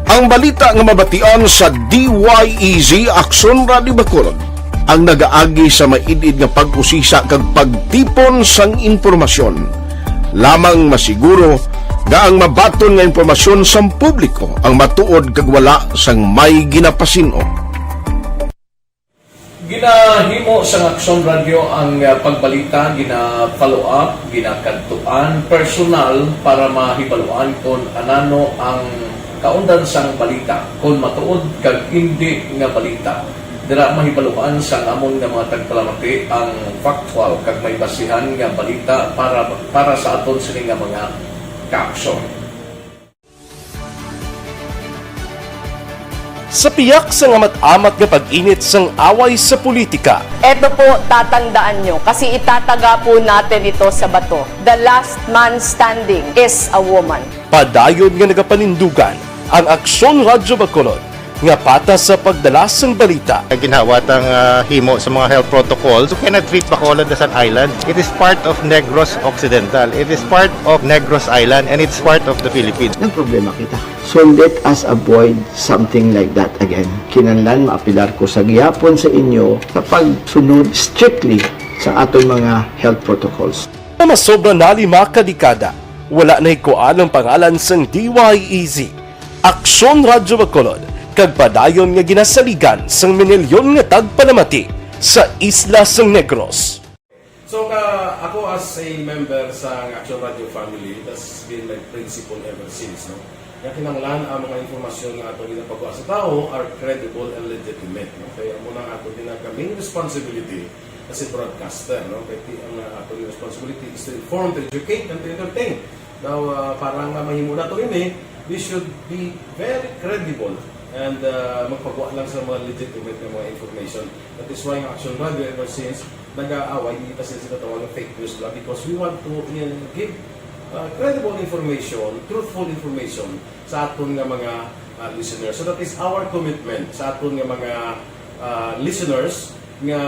Ang balita nga mabatian sa DYEZ Aksyon Radio Bacolod ang nagaagi sa maidid nga pag-usisa kag pagtipon sang impormasyon. Lamang masiguro nga ang mabaton nga impormasyon sang publiko ang matuod kag wala sang may ginapasino. Ginahimo sa Aksyon Radio ang pagbalita, gina-follow up, ginakadtuan, personal para mahibaluan kung anano ang kaundan sang balita, kung matuod kag hindi nga balita. Dira mahibaluan sa amon nga mga tagpalamati ang factual kag may basihan nga balita para sa aton sini nga mga kaaksyon. Sa piyak sa amat-amat nga pag-init sang away sa politika, Ito po, tatandaan nyo, kasi itataga po natin ito sa bato. The last man standing is a woman. padayon nga nagapanindugan ang Aksyon Radio Bacolod nga patas sa pagdala sang balita. Ginhawat ang himo sa mga health protocols. You cannot treat Bacolod as an island. It is part of Negros Occidental. It is part of Negros Island and it's part of the Philippines. Ang problema kita. So let us avoid something like that again. Kinahanglan maapilar ko sa gihapon sa inyo sa pagsunod strictly sa aton mga health protocols. Masobra na 5 kadekada, wala na ikuan ang pangalan sang DYEZ, Aksyon Radio Bacolod, kag padayon nga ginasaligan sang minilyon nga tagpanamati sa isla sang Negros. So ako as a member sa Aksyon Radio family, that's been my principle ever since, no? Kaya kinanglan ang mga informasyon nga ato ginapagawa sa tao are credible and legitimate, no? Kaya muna ato din ang kaming responsibility as a broadcaster, no? Kaya ang ato responsibility is to inform, to educate, and to entertain. Now, parang mahimo na ito we should be very credible and magpagawa lang sa mga legitimate na mga information. That is why ang Aksyon Radio ever since nag-aaway, hindi kasi sila tawag ng fake news lang because we want to give credible information, truthful information sa aton nga mga listeners. So that is our commitment sa aton nga mga listeners nga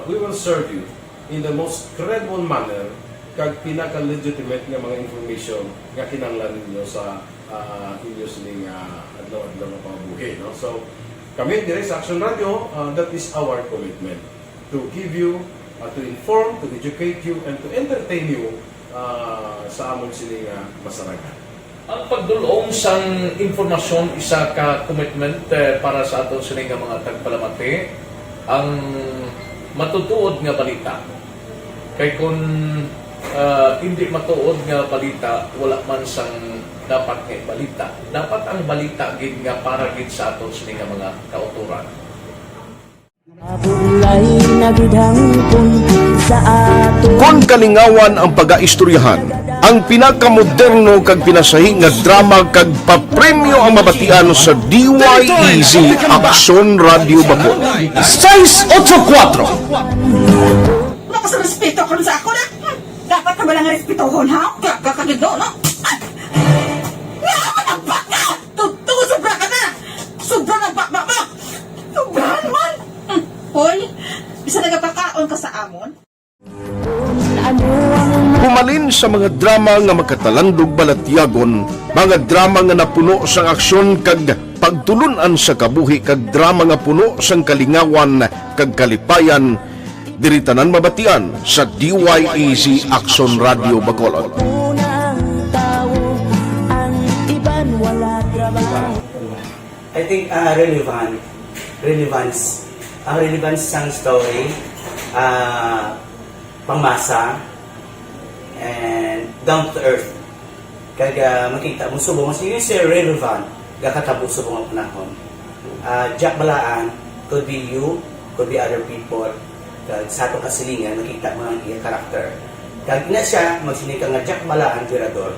we will serve you in the most credible manner kag pinaka-legitimate nga mga information nga kinahanglan ninyo sa inyo sining adlaw-adlaw nga pamumuhay, no? So kami dire sa Aksyon Radio, that is our commitment to give you, to inform, to educate you, and to entertain you sa amon sining masaragan. Ang pagdulong sang informasyon isa ka commitment para sa aton sining mga tagpalamati ang matutuod nga balita. Kay kung hindi matuod nga balita, wala man sang dapat nga balita. Dapat ang balita gid nga para gid sa aton sining mga kauturan. Kung kalingawan ang pag-aistoryahan, ang pinakamoderno kag pinasahi nga drama kag papremyo ang mabatian sa DYEZ Aksyon Radio Bacolod. 684 Nakas respeto ko sa ako na. Dapat ka ba lang respetohon, ha? Kakagid no? Naman ang baka! Tuto, sobra ka na! Sobra ng baka mo! Sobra naman! Hoy, bisa nagapakaon ka sa amon? Humalin sa mga drama nga magkatalandog balatyagon, mga drama nga napuno sang aksyon kag pagtulunan sa kabuhi kag drama nga puno sang kalingawan kag kalipayan, diritanan mabatian sa DYEZ Aksyon Radio Bacolod. I think relevance ang relevance sang story, pangmasa, and down to earth. Kag makita mo subong mas yun si relevant gakatabo subong ang panahon. Jack Balaan could be you, could be other people. Kag sa ato kasilingan makita mo ang iyang karakter. Kag ina siya magsinika nga Jack Balaan tirador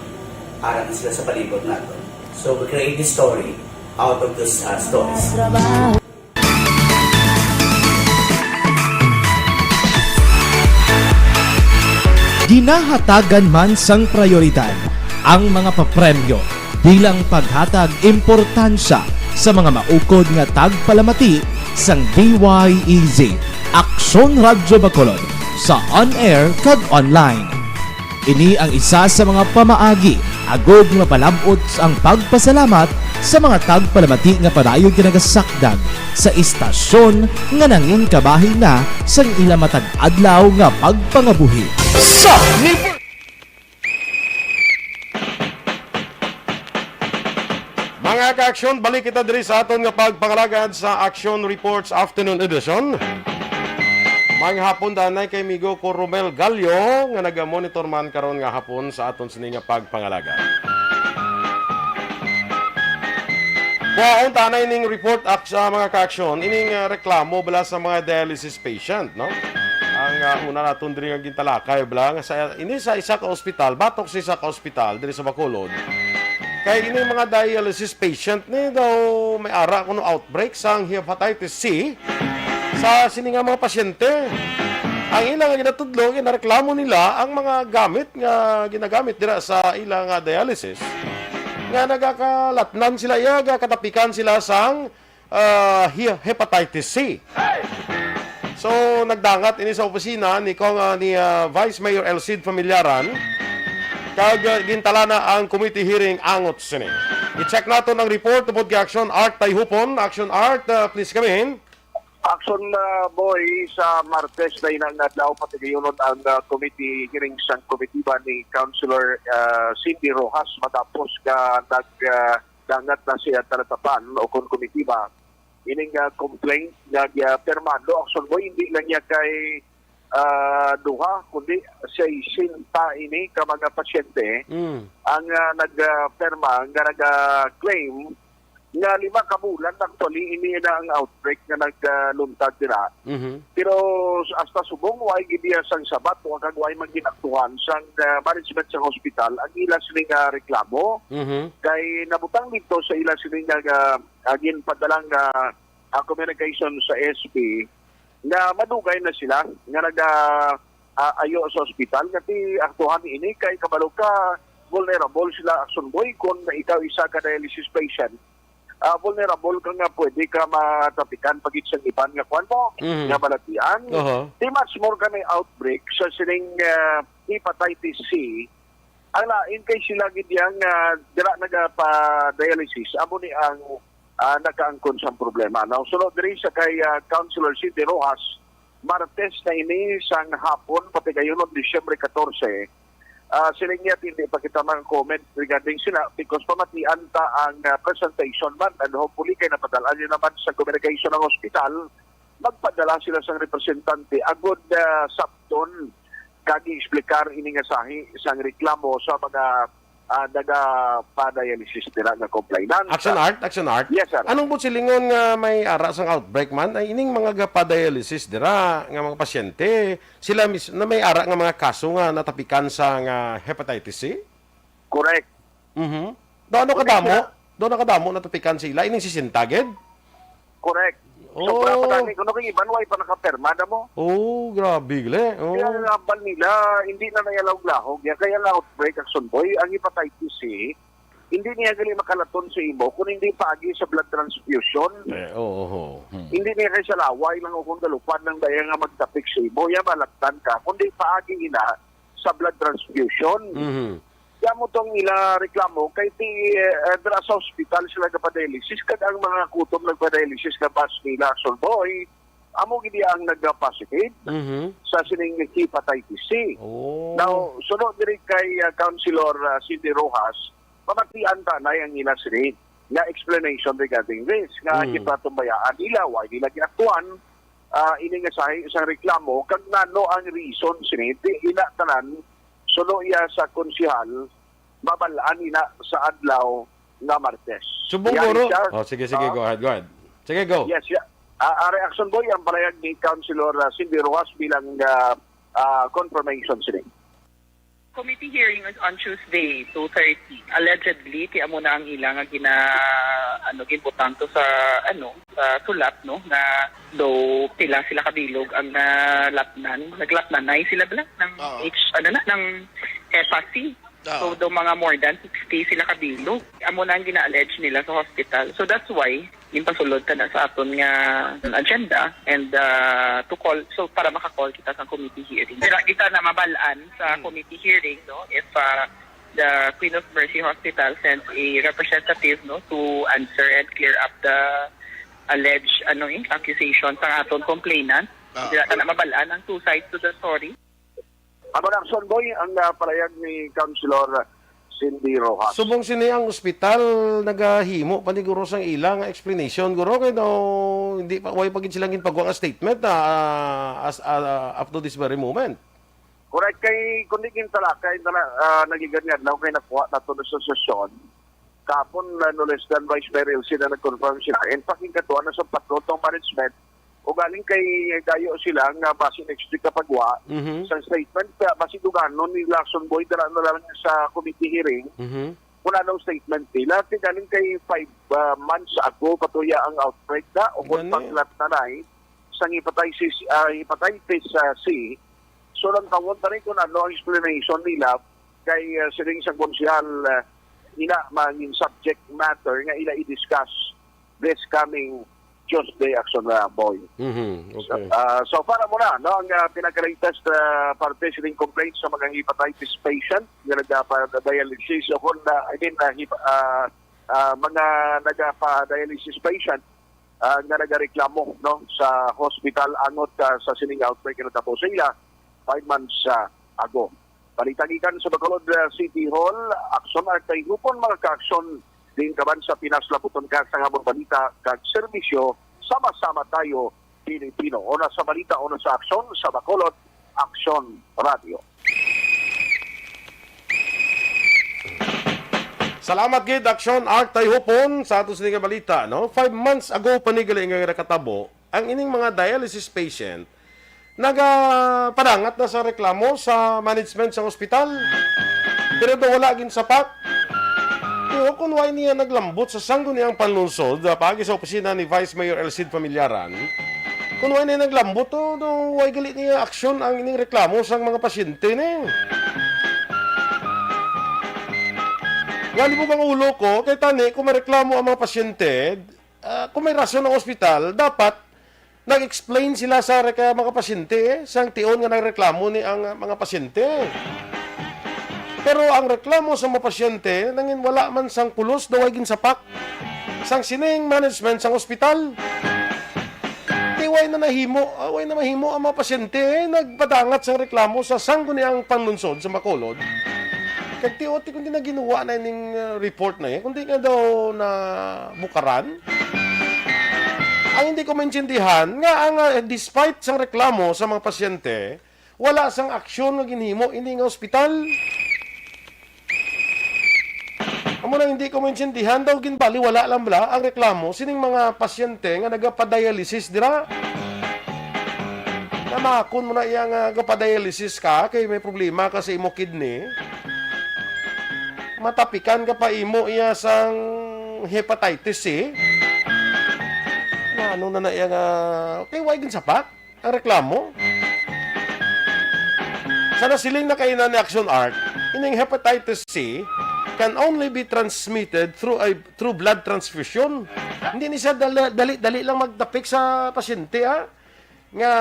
aram sila sa palibot nato. So we create this story out of those stories. Ginahatagan man sang prioridad ang mga papremyo bilang paghatag importansya sa mga maukod nga tagpalamati sang DYEZ Aksyon Radyo Bacolod sa on-air kag online. Ini ang isa sa mga pamaagi agod mapalabot ang pagpasalamat sa mga tagpalamati nga padayon ginagasakdag sa istasyon nga nangin kabahin na sang ila matag adlaw nga pagpangabuhi. Sa Mga ka-aksyon, balik kita diri sa aton nga pagpangalagad sa Aksyon Reports Afternoon Edition. Mga hapon danay kay Migo ko Romel Gallo nga naga-monitor man karon nga hapon sa aton sini nga pagpangalagad. Kuhaon tanay ning report sa mga ka-aksyon, ining reklamo bala sa mga dialysis patient, no? Ang una naton diri nga gintalakay bala nga sa ini sa isa ka ospital, batok sa isa ka ospital diri sa Bacolod. Kay ini mga dialysis patient ni daw may ara kuno outbreak sang hepatitis C sa sini nga mga pasyente. Ang ilang nga ginatudlo, ginareklamo nila ang mga gamit nga ginagamit dira sa ilang dialysis nga nagakalatnan sila yaga katapikan sila sang hepatitis C. So nagdangat ini sa opisina ni Vice Mayor Elcid Familiaran kag gintala na ang committee hearing angot sini. I-check nato ang report tungod kay Aksyon Art Tayhupon. Aksyon Art, please come in. Aksyon boy sa Martes na inangadlaw patigayunod ang committee hearing sa komitiba ni Councilor Cindy Rojas matapos ka nagdangat na siya talatapan o kung komitiba. Ining complaint nagpermado Aksyon boy hindi lang niya kay duha kundi sa isinta ini ka mga pasyente ang nagperma nga nag-claim nga 5 ka bulan actually ini na ang outbreak nga nagluntad dira. Pero hasta subong way gidiya sang sabat o kag way maginaktuhan sang management sa hospital ang ila sining reklamo kay nabutang dito sa ila sining agin padalang communication sa SP nga madugay na sila nga ayo sa ospital nga ti aktuhan ini kay kabalo ka vulnerable sila Aksyon boy kung ikaw isa ka dialysis patient. Vulnerable ka nga pwede ka matapikan pagit sa iban nga kwan mo nga balatian. Di much more ka na outbreak sa sining hepatitis C ang lain kay sila gidyang dira nagapa-dialysis amo ni ang nakaangkon sa problema. Now, sunod diri sa kay Councilor Cindy Rojas, Martes na ini sang hapon, pati kayo noong Disyembre 14, siling niya hindi pa kita mga comment regarding sila because pamatian ta ang presentation man and hopefully kay napadala niyo naman sa communication ng hospital, magpadala sila sang representante agod sapton kagi explicar ini nga sahi sang reklamo sa mga nagpa-dialysis nila na complainant. Aksyon Art? Yes, sir. Anong po silingon nga may ara sang outbreak man? Ay ining mga gapa-dialysis dira nga mga pasyente, sila na may ara nga mga kaso nga natapikan sa hepatitis C? Correct. Doon kadamo natapikan sila ining sisintaged? Correct. Sobra pa tani kuno kay iban way pa nakaperma na mo. Oh, grabe gle. Kaya nabal nila hindi na nayalaw-lahog. Kaya nga outbreak Aksyon boy ang hepatitis C hindi niya gali makalaton sa imo kung hindi paagi sa blood transfusion. Hindi niya kay sa laway lang o kung dalupad ng daya nga magtapik sa imo ya malaktan ka kundi paagi ina sa blood transfusion. Kaya mo tong ila reklamo kay ti dra sa hospital sila nagpa-dialysis kag ang mga kutom nagpa-dialysis na batch nila Aksyon boy amo gidi ang nagpa-positive sa sining hepatitis C. Now sunod diri kay Councilor Cindy Rojas pamatian ta na ang ila sini nga explanation regarding this nga gipatumbayaan nila why nila giaktuan ini nga sa isang reklamo kag nano ang reason sini ila tanan suno iya sa konsihal, mabalaan ina sa adlaw nga Martes. Subong Yan guro. siya. Oh, sige, go ahead. Sige, go. Yes, yeah. Reaction boy, ang palayag ni Councilor Cindy Rojas bilang confirmation sila. Committee hearing was on Tuesday, 2:30. Allegedly, kaya mo na ang ilang ginbutang to sa sulat no na do pila sila kabilog ang naglatnan na sila bala ng ng EPAC. So do mga more than 60 sila kabilog. Amo na ang gina-allege nila sa hospital. So that's why yung pasulod ka na sa aton nga agenda and to call, so para maka-call kita sa committee hearing. Pero kita na mabalaan sa committee hearing no if the Queen of Mercy Hospital sends a representative no to answer and clear up the alleged accusations sa aton complainant. Sila na mabalaan ang two sides to the story. Ano na, Son Boy, ang palayag ni Councilor Cindy Rojas. Subong sini ang ospital nagahimo paniguro sang ilang explanation guro kay no hindi pa way pagin silang ginpagawa nga statement as up to this very moment. Correct kay kundi talakay nagiganyan law kay nakuha na to sa sesyon. Kapon no less than Vice Mayor sila nag-confirm sila. In fact, katuwa na sa patrotong management o galing kay gayo sila nga base next week kapagwa sa statement base duganon ni Lacson Boy dala na lang sa committee hearing wala nang statement nila galing kay 5 months ago patuya ang outbreak na o kung panglat na sa hepatitis C so lang tawag na rin kung ano ang explanation nila kay siling sa konsyal ina mangin subject matter nga ila i-discuss this coming Tuesday Aksyon Boy. Okay. So para muna, no, ang pinaka-latest parte siling complaints sa mga hepatitis patient na nagpa-dialysis o kung mga nagpa-dialysis patient na nagareklamo no, sa hospital angot sa sining outbreak na tapos sila 5 months ago. Palitagikan sa Bacolod City Hall, Aksyon at kay hupon mga ka-aksyon din kaban sa Pinas Laputon ka sa habang balita kag serbisyo, sama-sama tayo Pilipino. Una sa balita, una sa aksyon, sa Bacolod, Aksyon Radio. Salamat gid Aksyon Art tayo hupon sa atos nga balita no. 5 months ago panigali nga nakatabo ang ining mga dialysis patient nagapadangat na sa reklamo sa management sa ospital. Pero do wala gin sapat. Pero kung why niya naglambot sa sanggo niyang panlunsod pagi sa opisina ni Vice Mayor Elcid Familiaran, kung why niya naglambot why galit niya aksyon ang ining reklamo sa mga pasyente ni. Gali mo bang ulo ko, kay tani kung mareklamo ang mga pasyente, kung may rason ng ospital, dapat nag-explain sila sa mga pasyente sang tion nga nagreklamo ni ang mga pasyente. Pero ang reklamo sa mga pasyente, nangin wala man sang pulos, daw ay ginsapak. Sang sining management sang ospital. Way na mahimo ang mga pasyente, nagpadangat sang reklamo sa sanggo niyang panlunsod sa Bacolod. Kagtioti kundi na ginawa na ining report na kundi nga daw na bukaran. Ang hindi ko maintindihan, nga ang despite sang reklamo sa mga pasyente, wala sang aksyon nga ginhimo ini nga ospital. Amo na hindi ko maintindihan daw ginbali wala lang bala ang reklamo sining mga pasyente nga nagapa-dialysis dira. Namakon mo na iyang gapa-dialysis ka kay may problema ka sa imo kidney. Matapikan ka pa imo iya sang hepatitis C. Ano na iyang okay, why gin sapat ang reklamo? Sana siling nakainan ni Action Art, ining hepatitis C can only be transmitted through blood transfusion. Hindi ni siya dali lang magdapik sa pasyente nga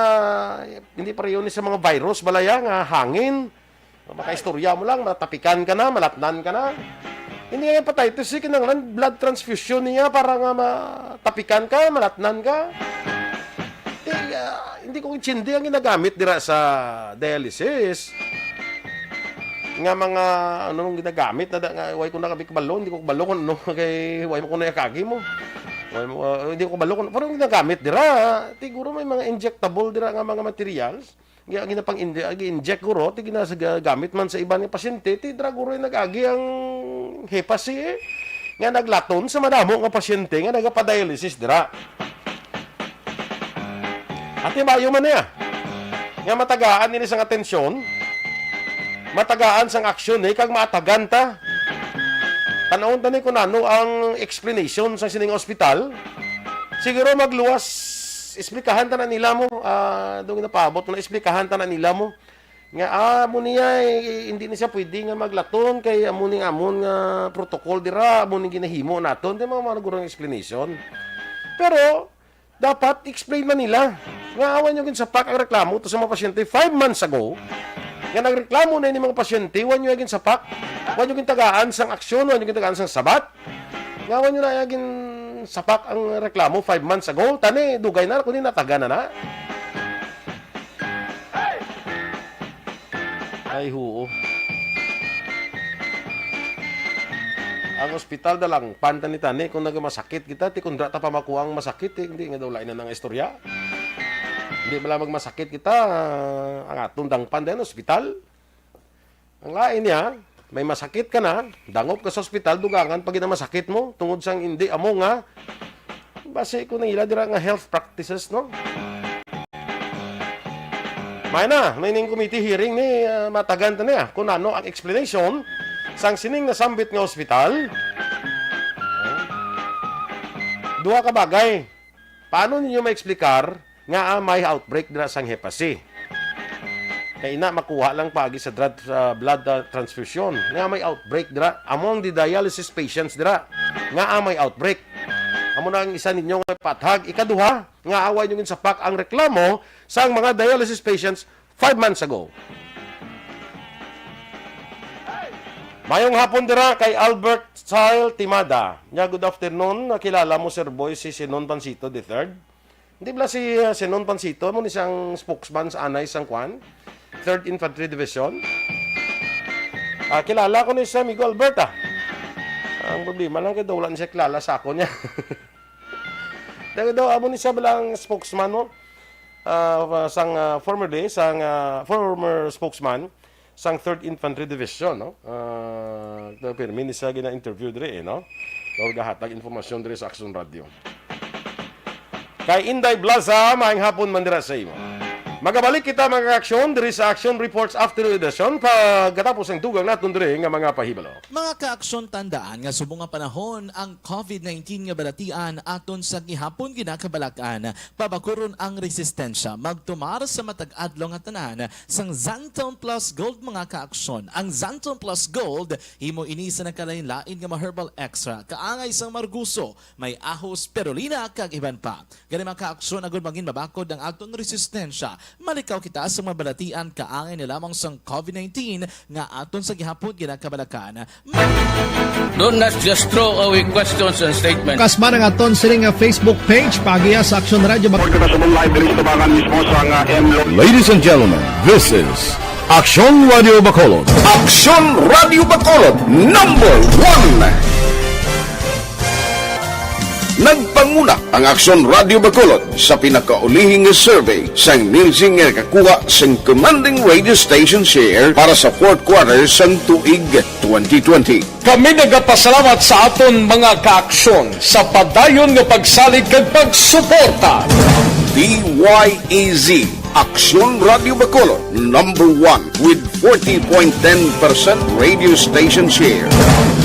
hindi pareho ni sa mga virus balaya nga hangin. Makaistorya mo lang, matapikan ka na, malatnan ka na. Hindi nga hepatitis C, kinanglan blood transfusion niya para nga matapikan ka, malatnan ka. Hindi ko intindi ang ginagamit dira sa dialysis. Nga mga anong ginagamit na way ko nakabik balon, hindi ko balon no kay way mo ko na yakagi mo. Hindi ko balon pero ginagamit dira. Siguro may mga injectable dira nga mga materials ginapang inject guro, ti ginagamit man sa iba ng pasyente, ti dra guro nag-agi ang Hep C nga naglaton sa madamo nga pasyente nga nagapa-dialysis dira. At ibayo man niya. Nga matagaan nila sang atensyon, matagaan sang aksyon kag matagan ta. Tanawon tani kung ano ang explanation sa sining ospital. Siguro magluwas explikahan ta na nila mo, doon napaabot na explikahan ta na nila mo. Nga, mo niya, hindi na siya pwede nga maglaton, kay amon nga protocol dira, amon ginahimo naton, di mga nagurang explanation. Pero, dapat explain man nila. Nga, awan yung sapak ang reklamo to sa mga pasyente 5 months ago, nga nagreklamo na yung mga pasyente, wan yung agin sapak, wan yung tagaan sang aksyon, wan yung tagaan sang sabat, nga wan yung na agin sapak ang reklamo 5 months ago. Tani, dugay na, kundi nataga na. Ay, huo. Ang ospital dalang panta ni tani, kung nagmasakit kita, ti kung ta pa makuha ang masakit, hindi nga daw lain na ng istorya. Hindi ba lamang masakit kita, ang atong dangpan din, ospital. Ang lain niya, may masakit ka na, dangop ka sa ospital, dugangan pag ina masakit mo, tungod sang hindi amo nga, base ko nang ila dira nga health practices, no? May ning committee hearing ni matagan ta niya, kung ano ang explanation sang sining nasambit nga ospital. Duha ka bagay. Paano ninyo ma-explikar nga may outbreak dira sang Hep C? Kaya ina makuha lang pagi sa blood transfusion nga may outbreak dira among the dialysis patients dira nga may outbreak. Amo na ang isa ninyo nga pathag. Ikaduha nga away nyo sapak ang reklamo sa mga dialysis patients 5 months ago. Mayong hapon dira kay Albert Sile Timada. Nya, good afternoon. Nakilala mo, Sir Boy, si Sinon Pancito III? Hindi ba si Sinon Pancito mo ni siyang spokesman sa anay sang kwan? 3rd Infantry Division. Kilala ko ni sa amigo Alberta. Ang problema lang kaya daw wala siya kilala sa ako niya. Dahil daw amo ni siya balang spokesman mo. Sang former spokesman sang 3rd Infantry Division, no? Pero mini siya gina-interview dire, no? Daw gahatag informasyon dire sa Aksyon Radio. Kay Inday Blaza, maayong hapon man dira sa imo. Magabalik kita mga aksyon diri sa Action Reports After Edition pagkatapos ang dugang naton diri nga mga pahibalo. Mga kaaksyon, tandaan nga subong nga panahon ang COVID-19 nga balatian aton sa gihapon ginakabalakan pabakuron ang resistensya magtumar sa matag-adlaw nga tanan sang Xantone Plus Gold mga kaaksyon. Ang Xantone Plus Gold himo ini sa nakalain-lain nga herbal extra kaangay sang marguso, may ahos, spirulina kag iban pa. Gani mga kaaksyon agud maging mabakod ang aton resistensya. Malikaw kita sa mga balatian kaangay na lamang sang COVID-19 nga aton sa gihapon ginakabalakan. Do not just throw away questions and statements. Kasman ang aton sining Facebook page pagiya sa Aksyon Radio. Ladies and gentlemen, this is Aksyon Radio Bacolod. Aksyon Radio Bacolod, number 1. Nagpanguna ang Aksyon Radio Bacolod sa pinakaulihing survey sa Nielsen nga kakuha sa commanding radio station share para sa 4th quarter sa tuig 2020. Kami nagapasalamat sa aton mga kaaksyon sa padayon nga pagsalig kag pagsuporta. DYEZ Aksyon Radio Bacolod, number 1 with 40.10% radio station share.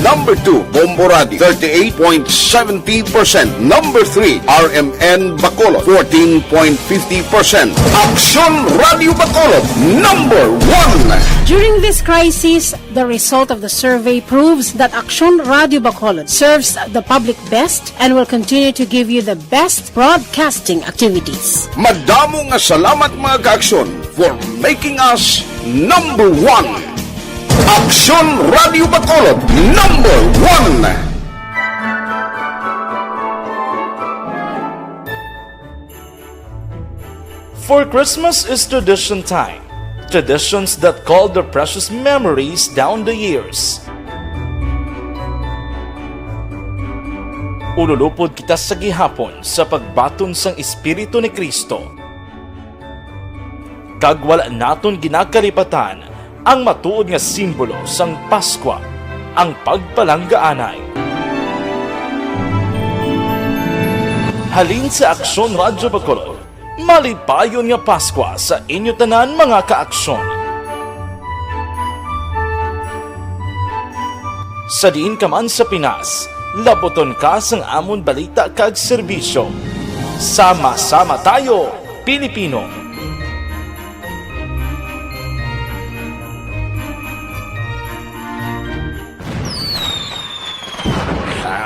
Number 2, Bombo Radio, 38.70%. Number 3, RMN Bacolod, 14.50%. Aksyon Radio Bacolod, number 1. During this crisis, the result of the survey proves that Aksyon Radio Bacolod serves the public best and will continue to give you the best broadcasting activities. Madamo nga salamat mga kaaksyon for making us number 1. Aksyon Radio Bacolod, number 1. For Christmas is tradition time. Traditions that call the precious memories down the years. Ululupod kita sa gihapon sa pagbaton sang Espiritu ni Kristo. kag wala naton ginakalipatan ang matuod nga simbolo sang Paskwa, ang pagpalanggaanay. Halin sa Aksyon Radyo Bacolod, malipayon nga Paskwa sa inyo tanan mga kaaksyon. Sa diin ka man sa Pinas, laboton ka sang amon balita kag serbisyo. Sama-sama tayo, Pilipino!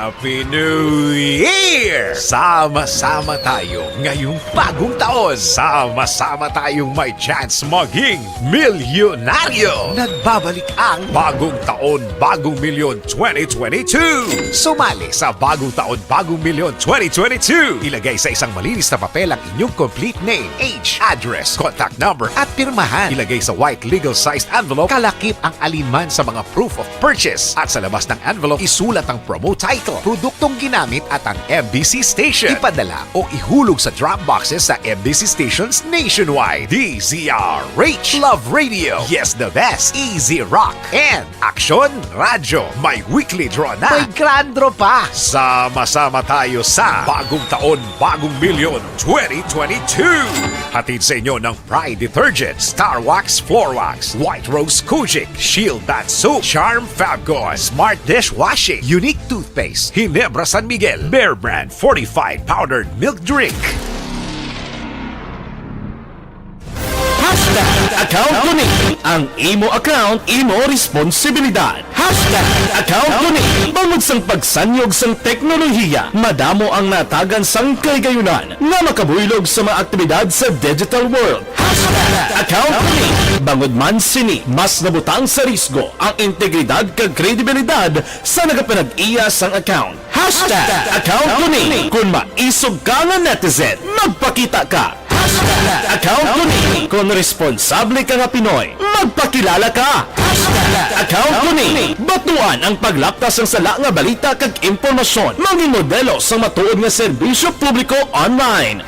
Happy New Year! Sama-sama tayo ngayong bagong taon. Sama-sama tayong may chance maging milyonaryo. Nagbabalik ang Bagong Taon, Bagong Milyon 2022. Sumali sa Bagong Taon, Bagong Milyon 2022. Ilagay sa isang malinis na papel ang inyong complete name, age, address, contact number at pirmahan. Ilagay sa white legal-sized envelope, kalakip ang alinman sa mga proof of purchase. At sa labas ng envelope, isulat ang promo title, produktong ginamit at ang MBC station. Ipadala o ihulog sa drop boxes sa MBC stations nationwide. DZRH, Love Radio, Yes the Best, Easy Rock, and Aksyon Radyo. May weekly draw na. May grand draw pa. Sama-sama tayo sa Bagong Taon, Bagong Milyon 2022. Hatid sa inyo ng Pride Detergent, Star Wax Floor Wax, White Rose Kojic, Shield Bath Soap, Charm Fabgon, Smart Dishwashing, Unique Toothpaste, Ginebra San Miguel, Bear Brand Fortified Powdered Milk Drink. Account ko ni ang imo account, imo responsibilidad. Account ko ni bangod sang pagsanyog sang teknolohiya, madamo ang natagan sang kaygayunan nga makabuylog sa mga aktibidad sa digital world. Account ko ni bangod man sini mas nabutang sa risgo ang integridad kag kredibilidad sa nagapanag-iya sang account. Account ko ni kung maisog ka nga netizen, magpakita ka. Account ko ni kung responsable ka nga Pinoy, magpakilala ka. Account ko ni batuan ang paglaptas ng sala nga balita kag impormasyon, maging modelo sa matuod nga serbisyo publiko online.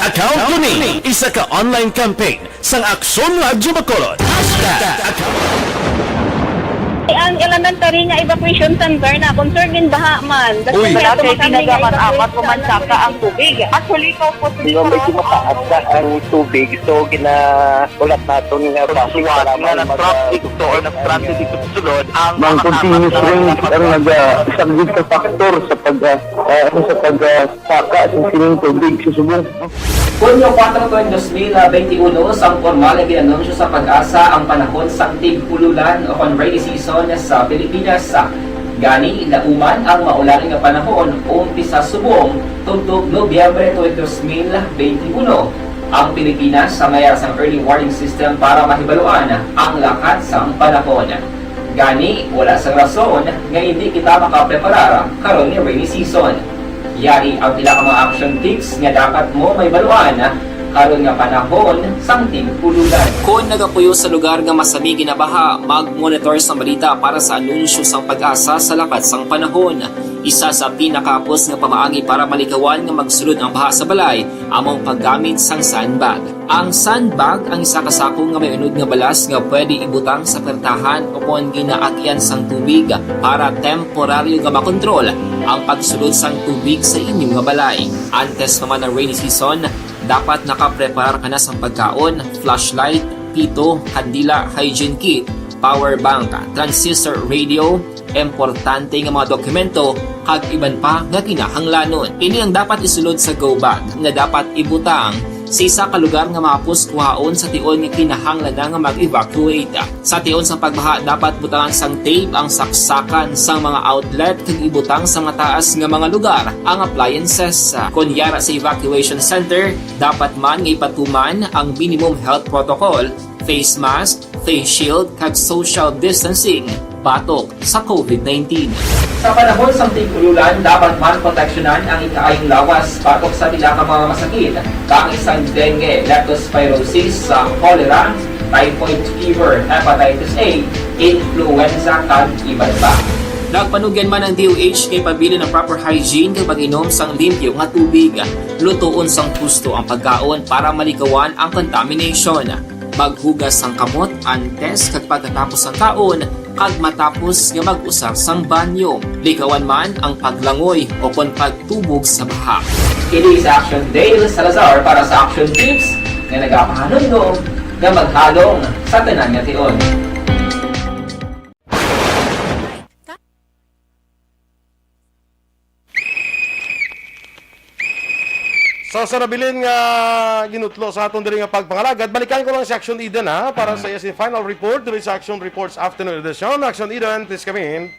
Account ko ni isa ka online campaign sang Aksyon Radyo Bacolod. Ang elementary nga evacuation center na concern din baha man. Uy, dati ginagaman-amat pumansaka ang tubig. Actually, ikaw po medyo mataas na ang tubig. So, ulat natin nga basiwala nga ng traffic to or ng traffic dito sa sulod. Ang continuous rain ang nag-isagid sa factor sa pagsaka sa sining tubig sa subong. Kunyo 4 2021 sang formal na ginanunsyo sa Pag-asa ang panahon sa tig-ululan o rainy season sa Pilipinas. Gani, lauman ang maulaling nga panahon umpisa subong tugtog Nobyembre 2021. Ang Pilipinas sa mayroon sang early warning system para mahibaluan ang lakat sang panahon. Gani, wala sang rason nga hindi kita makapreparar karon ni rainy season. Yari ang pila ka mga action tips nga dapat mo may baluan karon nga panahon sang tig-ululan. Kung nagapuyo sa lugar nga masami ginabaha, mag-monitor sa balita para sa anunsyo sang Pag-asa sa lakat sang panahon. Isa sa pinakapos nga pamaagi para malikawan nga magsulod ang baha sa balay, among paggamit sang sandbag. Ang sandbag ang isa ka sako nga may unod nga balas nga pwede ibutang sa pertahan o kung ginaagyan sang tubig para temporaryo nga makontrol ang pagsulod sang tubig sa inyong nga balay. Antes naman ng rainy season, dapat nakaprepare ka na sa pagkaon, flashlight, pito, kandila, hygiene kit, power bank, transistor radio, importante nga mga dokumento, kag iban pa nga kinahanglanon. Ini ang dapat isulod sa go bag nga dapat ibutang sa isa ka lugar nga mapus kuhaon sa tion nga kinahanglan na nga mag-evacuate. Sa tion sa pagbaha, dapat butangan sang tape ang saksakan sa mga outlet kag ibutang sa mga taas nga mga lugar ang appliances. Kunyara sa evacuation center, dapat man nga ipatuman ang minimum health protocol, face mask, face shield kag social distancing batok sa COVID-19. Sa panahon sa tig-ululan, dapat man proteksyonan ang ikaayong lawas batok sa pila ka mga masakit, kang isang dengue, leptospirosis, cholera, typhoid fever, hepatitis A, influenza kag iban pa. Nagpanugyan man ang DOH kay pabili ng proper hygiene kay pag-inom sang limpyo nga tubig. Lutuon sang husto ang pagkaon para malikawan ang contamination. Maghugas sang kamot antes kag pagkatapos ang kaon kag matapos nga mag-usar sang banyo. Likawan man ang paglangoy o kon pagtubog sa baha. Kini sa Action Dale Salazar para sa Action Tips nga nagapahanong nga maghalong sa tanan nga tion. So sa nabilin nga ginutlo sa aton diri nga pagpangalagad, balikan ko lang si Aksyon Eden para sa iya si final report diri sa Action Reports Afternoon Edition. Aksyon Eden, please come in.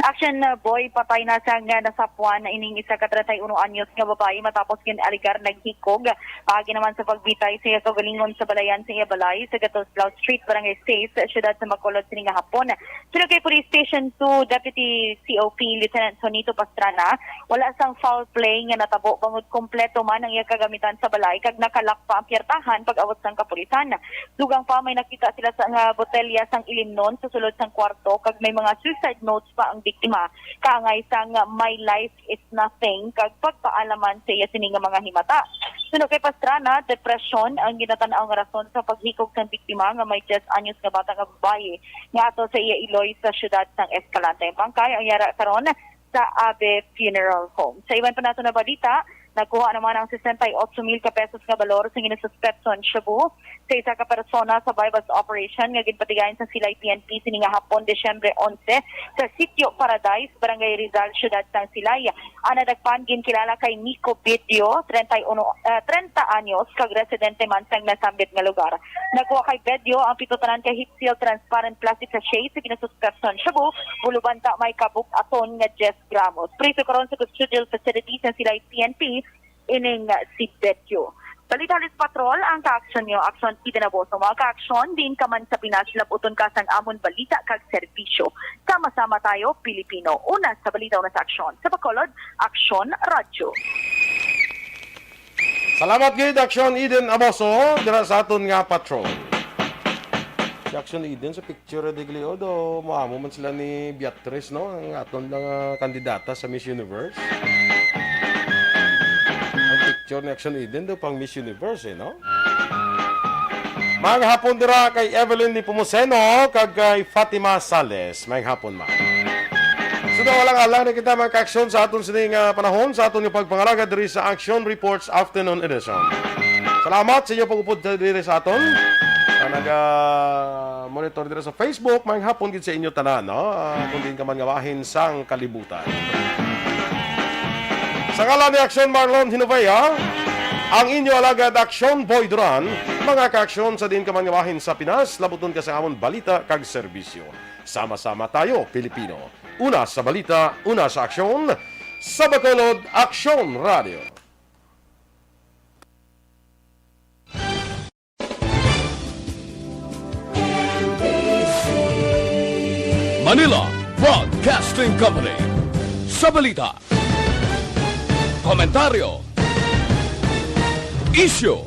Action boy, patay na siya nga nasapuan na ining isa ka 31 anyos nga babae matapos aligar naghikog. Pagi naman sa pagbitay sa iya kagalingon sa balayan sa iya balay sa Gatoslao Street, Barangay 6, siyudad sa Bacolod sining nga hapon. Sino kay Police Station 2 Deputy COP Lieutenant Sonito Pastrana, wala sang foul play nga natabo bangod kompleto man ang iya kagamitan sa balay kag nakalak pa ang piertahan pag-awat sang kapulisan. Dugang pa may nakita sila sa botelya sang ilimnon sa sulod sang kwarto kag may mga suicide notes pa ang biktima kaangay sang my life is nothing kag pagpaalaman sa iya sining mga himata. Suno kay Pastrana, depression ang ginatanaw nga rason sa paghikog sang biktima nga may 10 anyos nga bata nga babae nga ato sa iya Iloy sa siyudad sang Escalante. Bangkay ang yara karon sa Abe Funeral Home. Sa iban pa nato na balita, nagkuha naman ang 68,000 ka pesos nga balor sa ginasuspetson Cebu sa isa ka persona sa bypass operation nga ginpatigayon sa Silay PNP sining nga hapon Desyembre 11 sa Sitio Paradise, Barangay Rizal, siyudad sang Silay. Ang nadagpan ginkilala kay Nico Bedio, 30 anyos, kag residente man sang nasambit nga lugar. Nagkuha kay Bedio ang pitutanan kay heat seal transparent plastic sachet sa ginasuspetson Cebu, bulubanta may kabuk aton nga 10 gramos. Preso karon sa custodial facility sa Silay PNP ining si Bedio. Balitalis Patrol, ang ka-aksyon nyo, Aksyon Idinaboso. Mga ka-aksyon, din ka man sa Pinas, labuton ka sang amon balita kag serbisyo. Sama-sama tayo, Pilipino. Una sa balita na sa Aksyon. Sa Bacolod, Aksyon Radio. Salamat gid Aksyon Eden Aboso dira sa aton nga patrol. Si Aksyon Eden sa picture de Gliodo, maamo man sila ni Beatrice, no? Ang aton lang kandidata sa Miss Universe. Picture ni Action Eden do pang Miss Universe, no? Mga hapon dira kay Evelyn Nipomuceno kag kay Fatima Sales. Mga hapon ma. So walang alang na kita mga ka-aksyon sa aton sining panahon sa aton yung pagpangalaga diri sa Action Reports Afternoon Edition. Salamat sa inyo pagupod diri sa aton. Naga-monitor diri sa Facebook, mga hapon gid sa inyo tanan, no? Kung din ka man gawahin sang kalibutan. Sa ngalan ni Aksyon Marlon Hinovea, ang inyo alagad Aksyon Boy Duran, mga ka-aksyon sa din ka man gawahin sa Pinas, labuton ka sa amon balita kag serbisyo. Sama-sama tayo, Pilipino. Una sa balita, una sa aksyon, sa Bacolod, Aksyon Radio. Manila Broadcasting Company. Sa balita, komentaryo, issue,